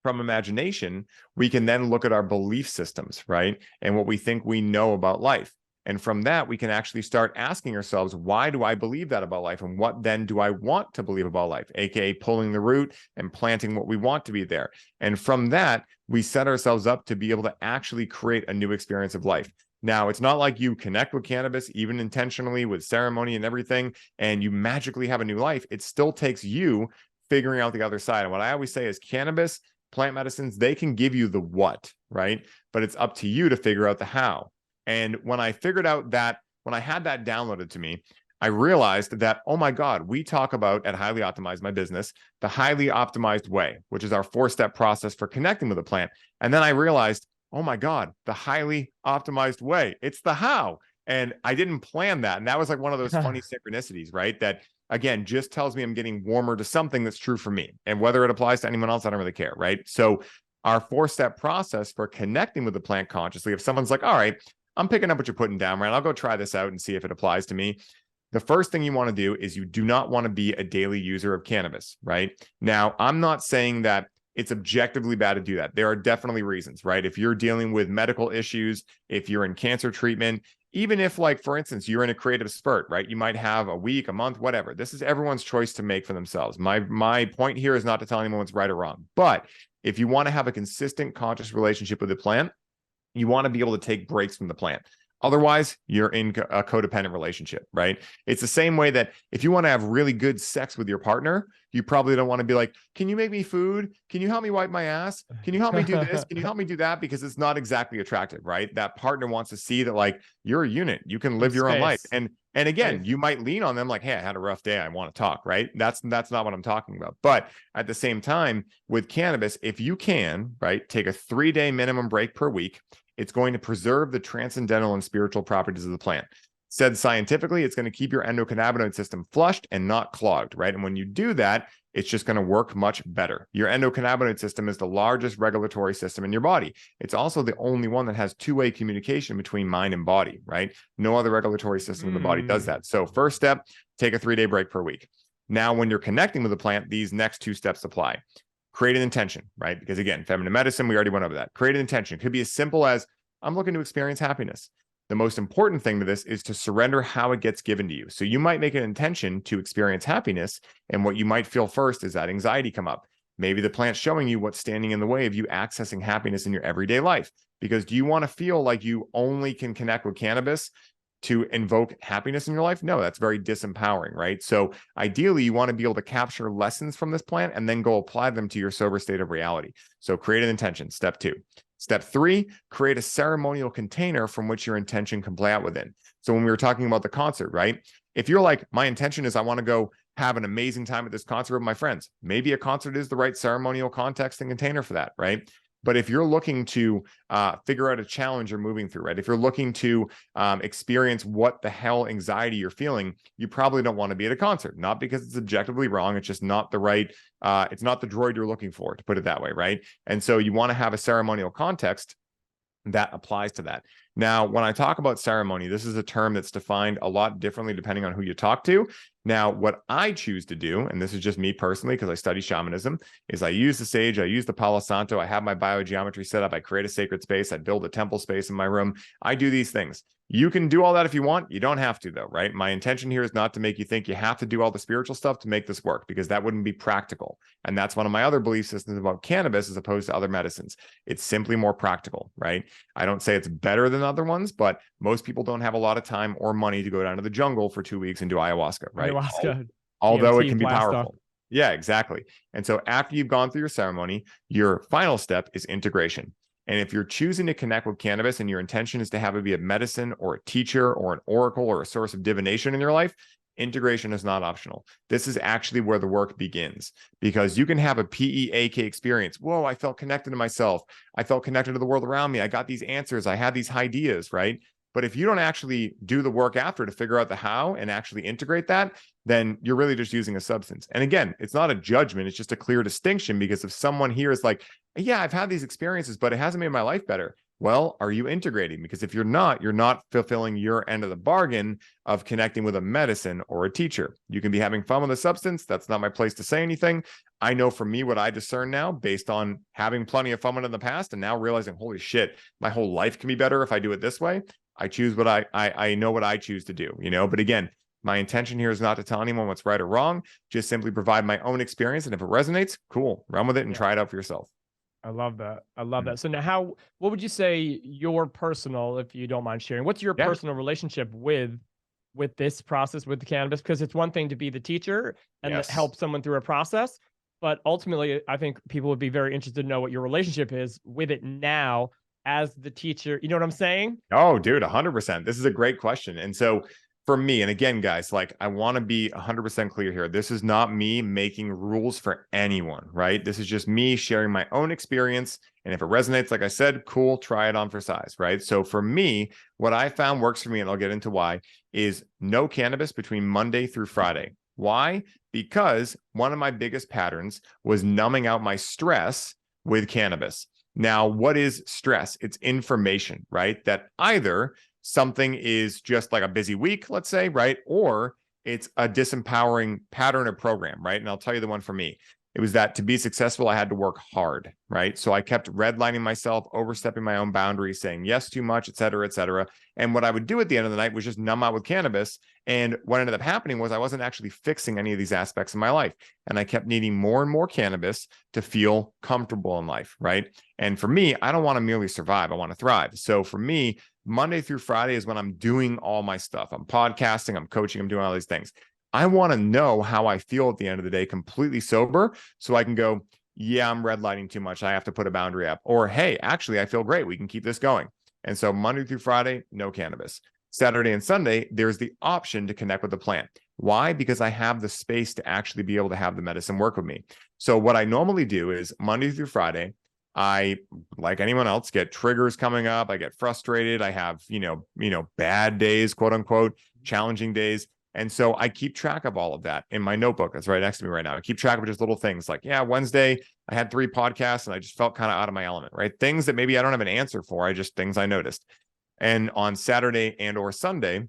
from imagination, we can then look at our belief systems, right? And what we think we know about life. And from that, we can actually start asking ourselves, why do I believe that about life? And what then do I want to believe about life? AKA pulling the root and planting what we want to be there. And from that, we set ourselves up to be able to actually create a new experience of life. Now, it's not like you connect with cannabis, even intentionally with ceremony and everything, and you magically have a new life. It still takes you figuring out the other side. And what I always say is cannabis, plant medicines, they can give you the what, right? But it's up to you to figure out the how. And when I figured out that, when I had that downloaded to me, I realized that, oh my God, we talk about at Highly Optimized My Business, the highly optimized way, which is our 4-step process for connecting with a plant. And then I realized, oh my God, the highly optimized way, it's the how. And I didn't plan that. And that was like one of those funny synchronicities, right? That again, just tells me I'm getting warmer to something that's true for me. And whether it applies to anyone else, I don't really care, right? So our 4-step process for connecting with the plant consciously, if someone's like, all right, I'm picking up what you're putting down, right? I'll go try this out and see if it applies to me. The first thing you want to do is you do not want to be a daily user of cannabis, right? Now, I'm not saying that it's objectively bad to do that. There are definitely reasons, right? If you're dealing with medical issues, if you're in cancer treatment, even if, like, for instance, you're in a creative spurt, right? You might have a week, a month, whatever. This is everyone's choice to make for themselves. My point here is not to tell anyone what's right or wrong. But if you want to have a consistent, conscious relationship with the plant, you want to be able to take breaks from the plant. Otherwise, you're in a codependent relationship, right? It's the same way that if you want to have really good sex with your partner, you probably don't want to be like, can you make me food? Can you help me wipe my ass? Can you help me do this? Can you help me do that? Because it's not exactly attractive, right? That partner wants to see that, like, you're a unit. You can live your own life. And again, you might lean on them like, hey, I had a rough day. I want to talk, right? That's not what I'm talking about. But at the same time, with cannabis, if you can, right, take a 3-day minimum break per week, it's going to preserve the transcendental and spiritual properties of the plant. Said scientifically, it's going to keep your endocannabinoid system flushed and not clogged, right? And when you do that, it's just going to work much better. Your endocannabinoid system is the largest regulatory system in your body. It's also the only one that has two-way communication between mind and body, right? No other regulatory system in the body does that. So first step, take a 3-day break per week. Now, when you're connecting with the plant, these next 2 steps apply. Create an intention, right? Because again, feminine medicine, we already went over that. Create an intention. It could be as simple as, I'm looking to experience happiness. The most important thing to this is to surrender how it gets given to you. So you might make an intention to experience happiness, and what you might feel first is that anxiety come up. Maybe the plant's showing you what's standing in the way of you accessing happiness in your everyday life. Because do you want to feel like you only can connect with cannabis to invoke happiness in your life? No, that's very disempowering, right? So ideally, you want to be able to capture lessons from this plant and then go apply them to your sober state of reality. So create an intention, step 2. Step 3, create a ceremonial container from which your intention can play out within. So when we were talking about the concert, right? If you're like, my intention is I want to go have an amazing time at this concert with my friends, maybe a concert is the right ceremonial context and container for that, right? But if you're looking to figure out a challenge you're moving through, right? If you're looking to experience what the hell anxiety you're feeling, you probably don't want to be at a concert. Not because it's objectively wrong. It's just not the right, it's not the droid you're looking for, to put it that way, right? And so you want to have a ceremonial context that applies to that. Now, when I talk about ceremony, this is a term that's defined a lot differently depending on who you talk to. Now, what I choose to do, and this is just me personally because I study shamanism, is I use the sage, I use the Palo Santo, I have my biogeometry set up, I create a sacred space, I build a temple space in my room. I do these things. You can do all that if you want. You don't have to, though, right? My intention here is not to make you think you have to do all the spiritual stuff to make this work, because that wouldn't be practical. And that's one of my other belief systems about cannabis as opposed to other medicines. It's simply more practical, right? I don't say it's better than other ones, but most people don't have a lot of time or money to go down to the jungle for 2 weeks and do ayahuasca, right? Although it can be powerful. Yeah, exactly. And so after you've gone through your ceremony, your final step is integration. And if you're choosing to connect with cannabis and your intention is to have it be a medicine or a teacher or an oracle or a source of divination in your life, integration is not optional. This is actually where the work begins, because you can have a PEAK experience. Whoa, I felt connected to myself. I felt connected to the world around me. I got these answers. I had these ideas, right? But if you don't actually do the work after to figure out the how and actually integrate that, then you're really just using a substance. And again, it's not a judgment. It's just a clear distinction, because if someone here is like, yeah, I've had these experiences, but it hasn't made my life better. Well, are you integrating? Because if you're not fulfilling your end of the bargain of connecting with a medicine or a teacher. You can be having fun with a substance. That's not my place to say anything. I know for me what I discern now based on having plenty of fun with it in the past and now realizing, holy shit, my whole life can be better if I do it this way. I choose what I know what I choose to do, you know, but again, my intention here is not to tell anyone what's right or wrong, just simply provide my own experience. And if it resonates, cool, run with it and try it out for yourself. I love that. I love that. So now what would you say your personal, if you don't mind sharing, what's your personal relationship with this process with the cannabis? Because it's one thing to be the teacher and help someone through a process, but ultimately I think people would be very interested to know what your relationship is with it now as the teacher. You know what I'm saying? Oh, dude, 100%. This is a great question. And so for me, and again, guys, like I want to be 100% clear here. This is not me making rules for anyone, right? This is just me sharing my own experience. And if it resonates, like I said, cool, try it on for size, right? So for me, what I found works for me, and I'll get into why, is no cannabis between Monday through Friday. Why? Because one of my biggest patterns was numbing out my stress with cannabis. Now, what is stress? It's information, right? That either something is just like a busy week, let's say, right? Or it's a disempowering pattern or program, right? And I'll tell you the one for me. It was that to be successful, I had to work hard, right? So I kept redlining myself, overstepping my own boundaries, saying yes too much, et cetera, et cetera. And what I would do at the end of the night was just numb out with cannabis. And what ended up happening was I wasn't actually fixing any of these aspects of my life. And I kept needing more and more cannabis to feel comfortable in life, right? And for me, I don't want to merely survive. I want to thrive. So for me, Monday through Friday is when I'm doing all my stuff. I'm podcasting, I'm coaching, I'm doing all these things. I want to know how I feel at the end of the day, completely sober, so I can go, yeah, I'm redlining too much. I have to put a boundary up. Or, hey, actually, I feel great. We can keep this going. And so Monday through Friday, no cannabis. Saturday and Sunday, there's the option to connect with the plant. Why? Because I have the space to actually be able to have the medicine work with me. So what I normally do is Monday through Friday, I, like anyone else, get triggers coming up. I get frustrated. I have, bad days, quote unquote, challenging days. And so I keep track of all of that in my notebook that's right next to me right now. I keep track of just little things like, Wednesday, I had 3 podcasts and I just felt kind of out of my element, right? Things that maybe I don't have an answer for. Things I noticed. And on Saturday and or Sunday,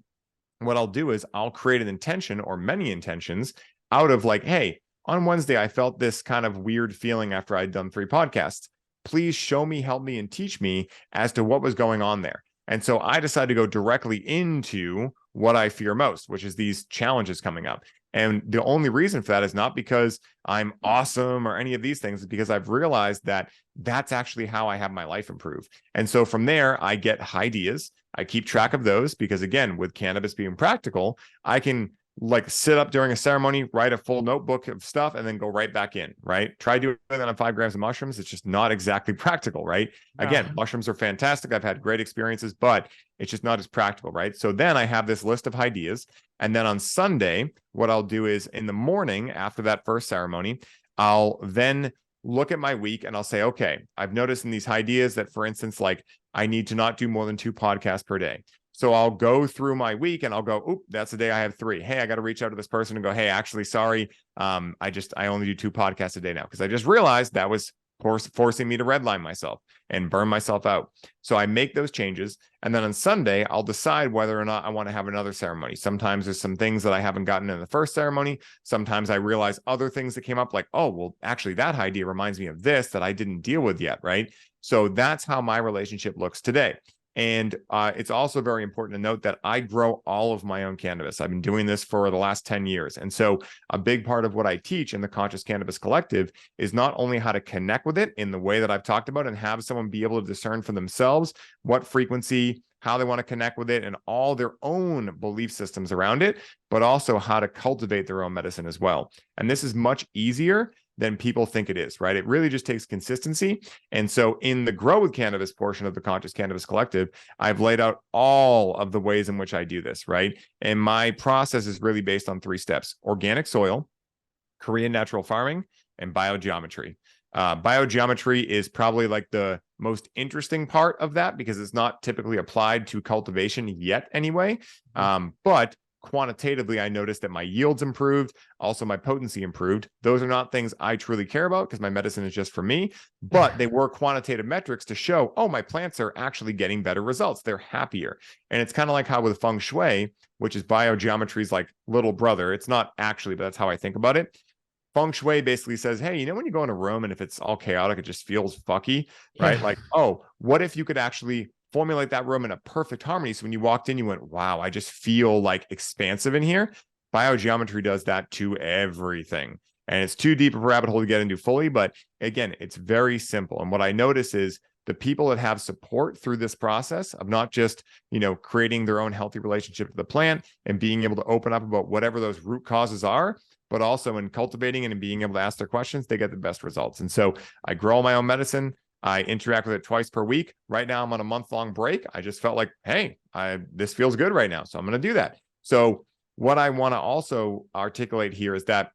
what I'll do is I'll create an intention or many intentions out of like, hey, on Wednesday, I felt this kind of weird feeling after I'd done 3 podcasts. Please show me, help me, and teach me as to what was going on there. And so I decided to go directly into what I fear most, which is these challenges coming up. And the only reason for that is not because I'm awesome or any of these things, because I've realized that that's actually how I have my life improve. And so from there, I get ideas. I keep track of those because, again, with cannabis being practical, I can like sit up during a ceremony, write a full notebook of stuff, and then go right back in, right? Try doing that on 5 grams of mushrooms. It's just not exactly practical, right? No. Again, mushrooms are fantastic. I've had great experiences, but it's just not as practical, right? So then I have this list of ideas. And then on Sunday, what I'll do is in the morning after that first ceremony, I'll then look at my week and I'll say, okay, I've noticed in these ideas that, for instance, like I need to not do more than 2 podcasts per day. So I'll go through my week and I'll go, oop, that's the day I have 3. Hey, I got to reach out to this person and go, hey, actually, sorry. I only do 2 podcasts a day now because I just realized that was forcing me to redline myself and burn myself out. So I make those changes. And then on Sunday, I'll decide whether or not I want to have another ceremony. Sometimes there's some things that I haven't gotten in the first ceremony. Sometimes I realize other things that came up like, oh, well, actually that idea reminds me of this that I didn't deal with yet, right? So that's how my relationship looks today. And it's also very important to note that I grow all of my own cannabis. I've been doing this for the last 10 years. And so a big part of what I teach in the Conscious Cannabis Collective is not only how to connect with it in the way that I've talked about and have someone be able to discern for themselves what frequency, how they want to connect with it, and all their own belief systems around it, but also how to cultivate their own medicine as well. And this is much easier than people think it is, right? It really just takes consistency. And so in the Grow with Cannabis portion of the Conscious Cannabis Collective, I've laid out all of the ways in which I do this, right? And my process is really based on 3 steps: organic soil, Korean natural farming, and biogeometry. Biogeometry is probably like the most interesting part of that because it's not typically applied to cultivation yet anyway. But quantitatively, I noticed that my yields improved, also my potency improved. Those are not things I truly care about because my medicine is just for me, but they were quantitative metrics to show, oh, my plants are actually getting better results. They're happier. And it's kind of like how with feng shui, which is biogeometry's like little brother. It's not actually, but that's how I think about it. Feng shui basically says, hey, when you go in a room and if it's all chaotic, it just feels fucky, right? Like, oh, what if you could actually formulate that room in a perfect harmony? So when you walked in, you went, wow, I just feel like expansive in here. Biogeometry does that to everything. And it's too deep of a rabbit hole to get into fully. But again, it's very simple. And what I notice is the people that have support through this process of not just, creating their own healthy relationship with the plant and being able to open up about whatever those root causes are, but also in cultivating it and being able to ask their questions, they get the best results. And so I grow my own medicine. I interact with it twice per week. Right now, I'm on a month-long break. I just felt like, hey, this feels good right now, so I'm going to do that. So what I want to also articulate here is that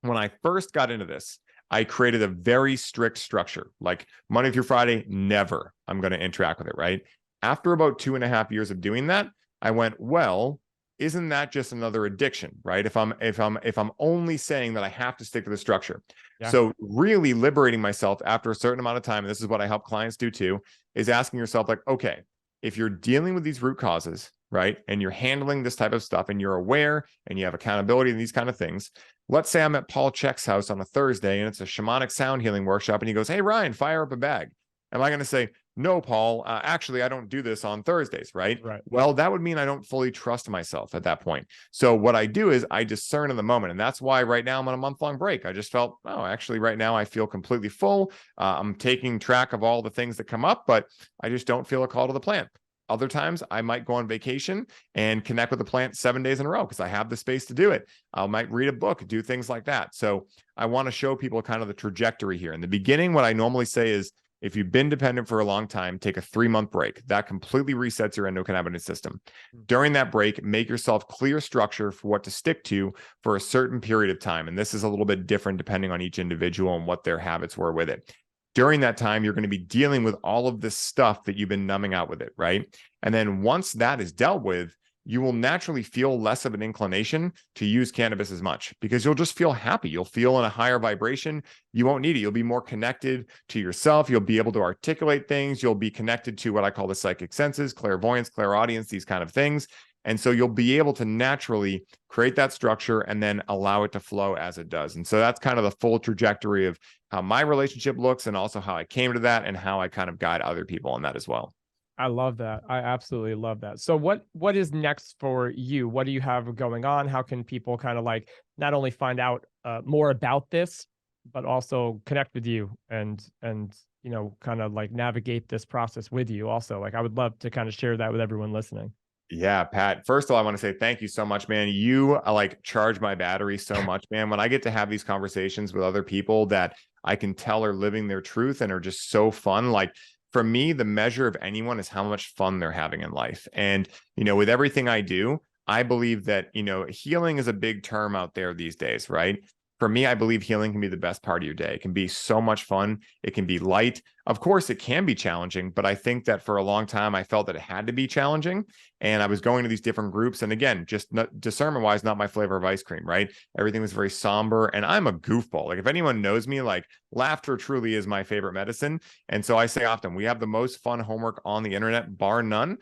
when I first got into this, I created a very strict structure, like Monday through Friday, never I'm going to interact with it, right? After about 2.5 years of doing that, I went, well, isn't that just another addiction, right? If I'm only saying that I have to stick to the structure. Yeah. So really liberating myself after a certain amount of time, and this is what I help clients do too, is asking yourself like, okay, if you're dealing with these root causes right? And you're handling this type of stuff and you're aware and you have accountability and these kind of things. Let's say I'm at Paul Check's house on a Thursday and it's a shamanic sound healing workshop and he goes, hey, Ryan, fire up a bag. Am I going to say, no, Paul, actually, I don't do this on Thursdays, right? Right. Well, that would mean I don't fully trust myself at that point. So what I do is I discern in the moment. And that's why right now I'm on a month-long break. I just felt, oh, actually, right now I feel completely full. I'm taking track of all the things that come up, but I just don't feel a call to the plant. Other times I might go on vacation and connect with the plant 7 days in a row because I have the space to do it. I might read a book, do things like that. So I want to show people kind of the trajectory here. In the beginning, what I normally say is, if you've been dependent for a long time, take a 3-month break. That completely resets your endocannabinoid system. During that break, make yourself clear structure for what to stick to for a certain period of time. And this is a little bit different depending on each individual and what their habits were with it. During that time, you're going to be dealing with all of this stuff that you've been numbing out with it, right? And then once that is dealt with, you will naturally feel less of an inclination to use cannabis as much because you'll just feel happy. You'll feel in a higher vibration. You won't need it. You'll be more connected to yourself. You'll be able to articulate things. You'll be connected to what I call the psychic senses, clairvoyance, clairaudience, these kind of things. And so you'll be able to naturally create that structure and then allow it to flow as it does. And so that's kind of the full trajectory of how my relationship looks and also how I came to that and how I kind of guide other people on that as well. I love that. I absolutely love that. So what is next for you? What do you have going on? How can people kind of like not only find out more about this, but also connect with you and kind of like navigate this process with you also? Like I would love to kind of share that with everyone listening. Yeah, Pat. First of all, I want to say thank you so much, man. You like charge my battery so much, man. When I get to have these conversations with other people that I can tell are living their truth and are just so fun, like for me, the measure of anyone is how much fun they're having in life. And, with everything I do, I believe that, healing is a big term out there these days, right? For me, I believe healing can be the best part of your day. It can be so much fun. It can be light. Of course, it can be challenging, but I think that for a long time, I felt that it had to be challenging. And I was going to these different groups. And again, just discernment-wise, not my flavor of ice cream, right? Everything was very somber. And I'm a goofball. Like if anyone knows me, like laughter truly is my favorite medicine. And so I say often, we have the most fun homework on the internet, bar none.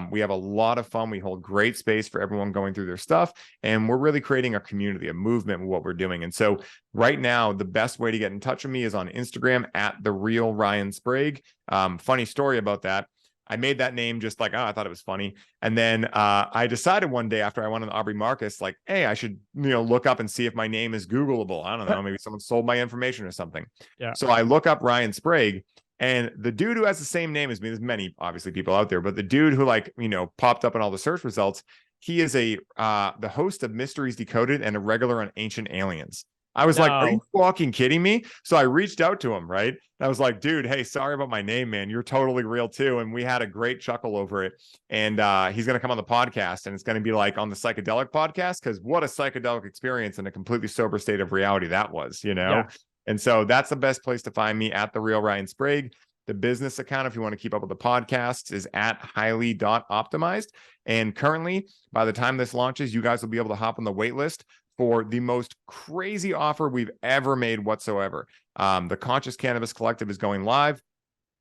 We have a lot of fun. We hold great space for everyone going through their stuff. And we're really creating a community, a movement with what we're doing. And so right now, the best way to get in touch with me is on Instagram at the real Ryan Sprague. Funny story about that. I made that name just like, I thought it was funny. And then I decided one day after I went on Aubrey Marcus, like, hey, I should, look up and see if my name is Googleable. I don't know. Maybe someone sold my information or something. Yeah. So I look up Ryan Sprague. And the dude who has the same name as me, there's many obviously people out there, but the dude who popped up in all the search results, he is the host of Mysteries Decoded and a regular on Ancient Aliens. I was like, are you fucking kidding me? So I reached out to him, right? And I was like, dude, hey, sorry about my name, man. You're totally real too. And we had a great chuckle over it. And he's going to come on the podcast and it's going to be like on the psychedelic podcast because what a psychedelic experience in a completely sober state of reality that was, Yeah. And so that's the best place to find me at the real Ryan Sprague. The business account, if you want to keep up with the podcast, is at highly.optimized. And currently, by the time this launches, you guys will be able to hop on the wait list for the most crazy offer we've ever made whatsoever. The Conscious Cannabis Collective is going live.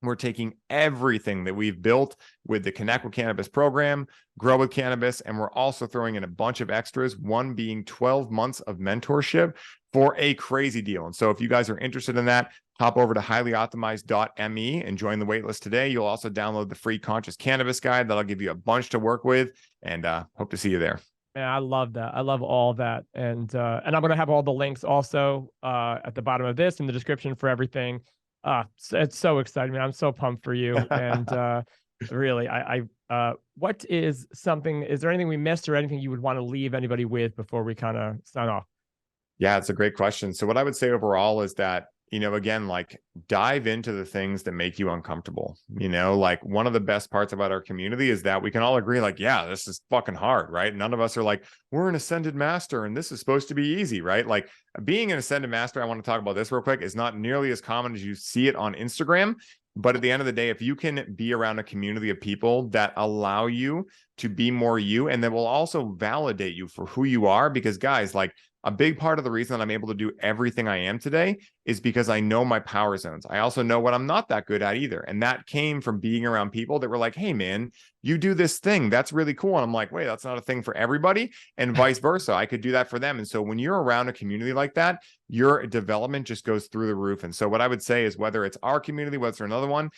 We're taking everything that we've built with the Connect with Cannabis program, Grow with Cannabis, and we're also throwing in a bunch of extras, one being 12 months of mentorship for a crazy deal. And so if you guys are interested in that, hop over to highlyoptimized.me and join the waitlist today. You'll also download the free Conscious Cannabis Guide that'll give you a bunch to work with, and hope to see you there. Man, I love that. I love all that. And I'm going to have all the links also at the bottom of this in the description for everything. It's so exciting, man. I'm so pumped for you. And really, is there anything we missed or anything you would want to leave anybody with before we kind of sign off? Yeah, it's a great question. So what I would say overall is that, again, like dive into the things that make you uncomfortable. Like one of the best parts about our community is that we can all agree like, yeah, this is fucking hard, right? None of us are like, we're an ascended master and this is supposed to be easy, right? Like being an ascended master, I want to talk about this real quick, is not nearly as common as you see it on Instagram. But at the end of the day, if you can be around a community of people that allow you to be more you, and that will also validate you for who you are, because guys, like a big part of the reason that I'm able to do everything I am today is because I know my power zones. I also know what I'm not that good at either. And that came from being around people that were like, hey, man, you do this thing. That's really cool. And I'm like, wait, that's not a thing for everybody. And vice versa. I could do that for them. And so when you're around a community like that, your development just goes through the roof. And so what I would say is whether it's our community, whether it's another one,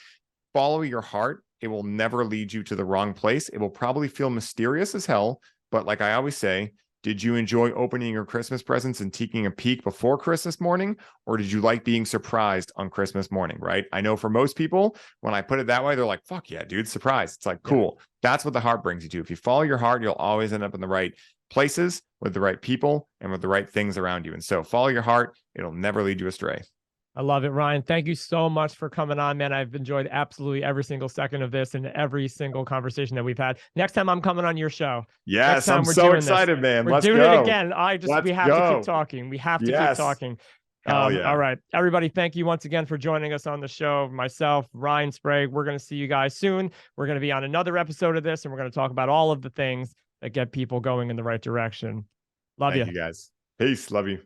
follow your heart. It will never lead you to the wrong place. It will probably feel mysterious as hell. But like I always say, did you enjoy opening your Christmas presents and taking a peek before Christmas morning? Or did you like being surprised on Christmas morning, right? I know for most people, when I put it that way, they're like, fuck yeah, dude, surprise. It's like, cool. Yeah. That's what the heart brings you to. If you follow your heart, you'll always end up in the right places with the right people and with the right things around you. And so follow your heart. It'll never lead you astray. I love it, Ryan. Thank you so much for coming on, man. I've enjoyed absolutely every single second of this and every single conversation that we've had. Next time I'm coming on your show. Yes, I'm so excited, man. We're doing it again. We have to keep talking. We have to keep talking. Hell yeah. All right, everybody. Thank you once again for joining us on the show. Myself, Ryan Sprague. We're going to see you guys soon. We're going to be on another episode of this, and we're going to talk about all of the things that get people going in the right direction. Love you. Thank you guys. Peace. Love you.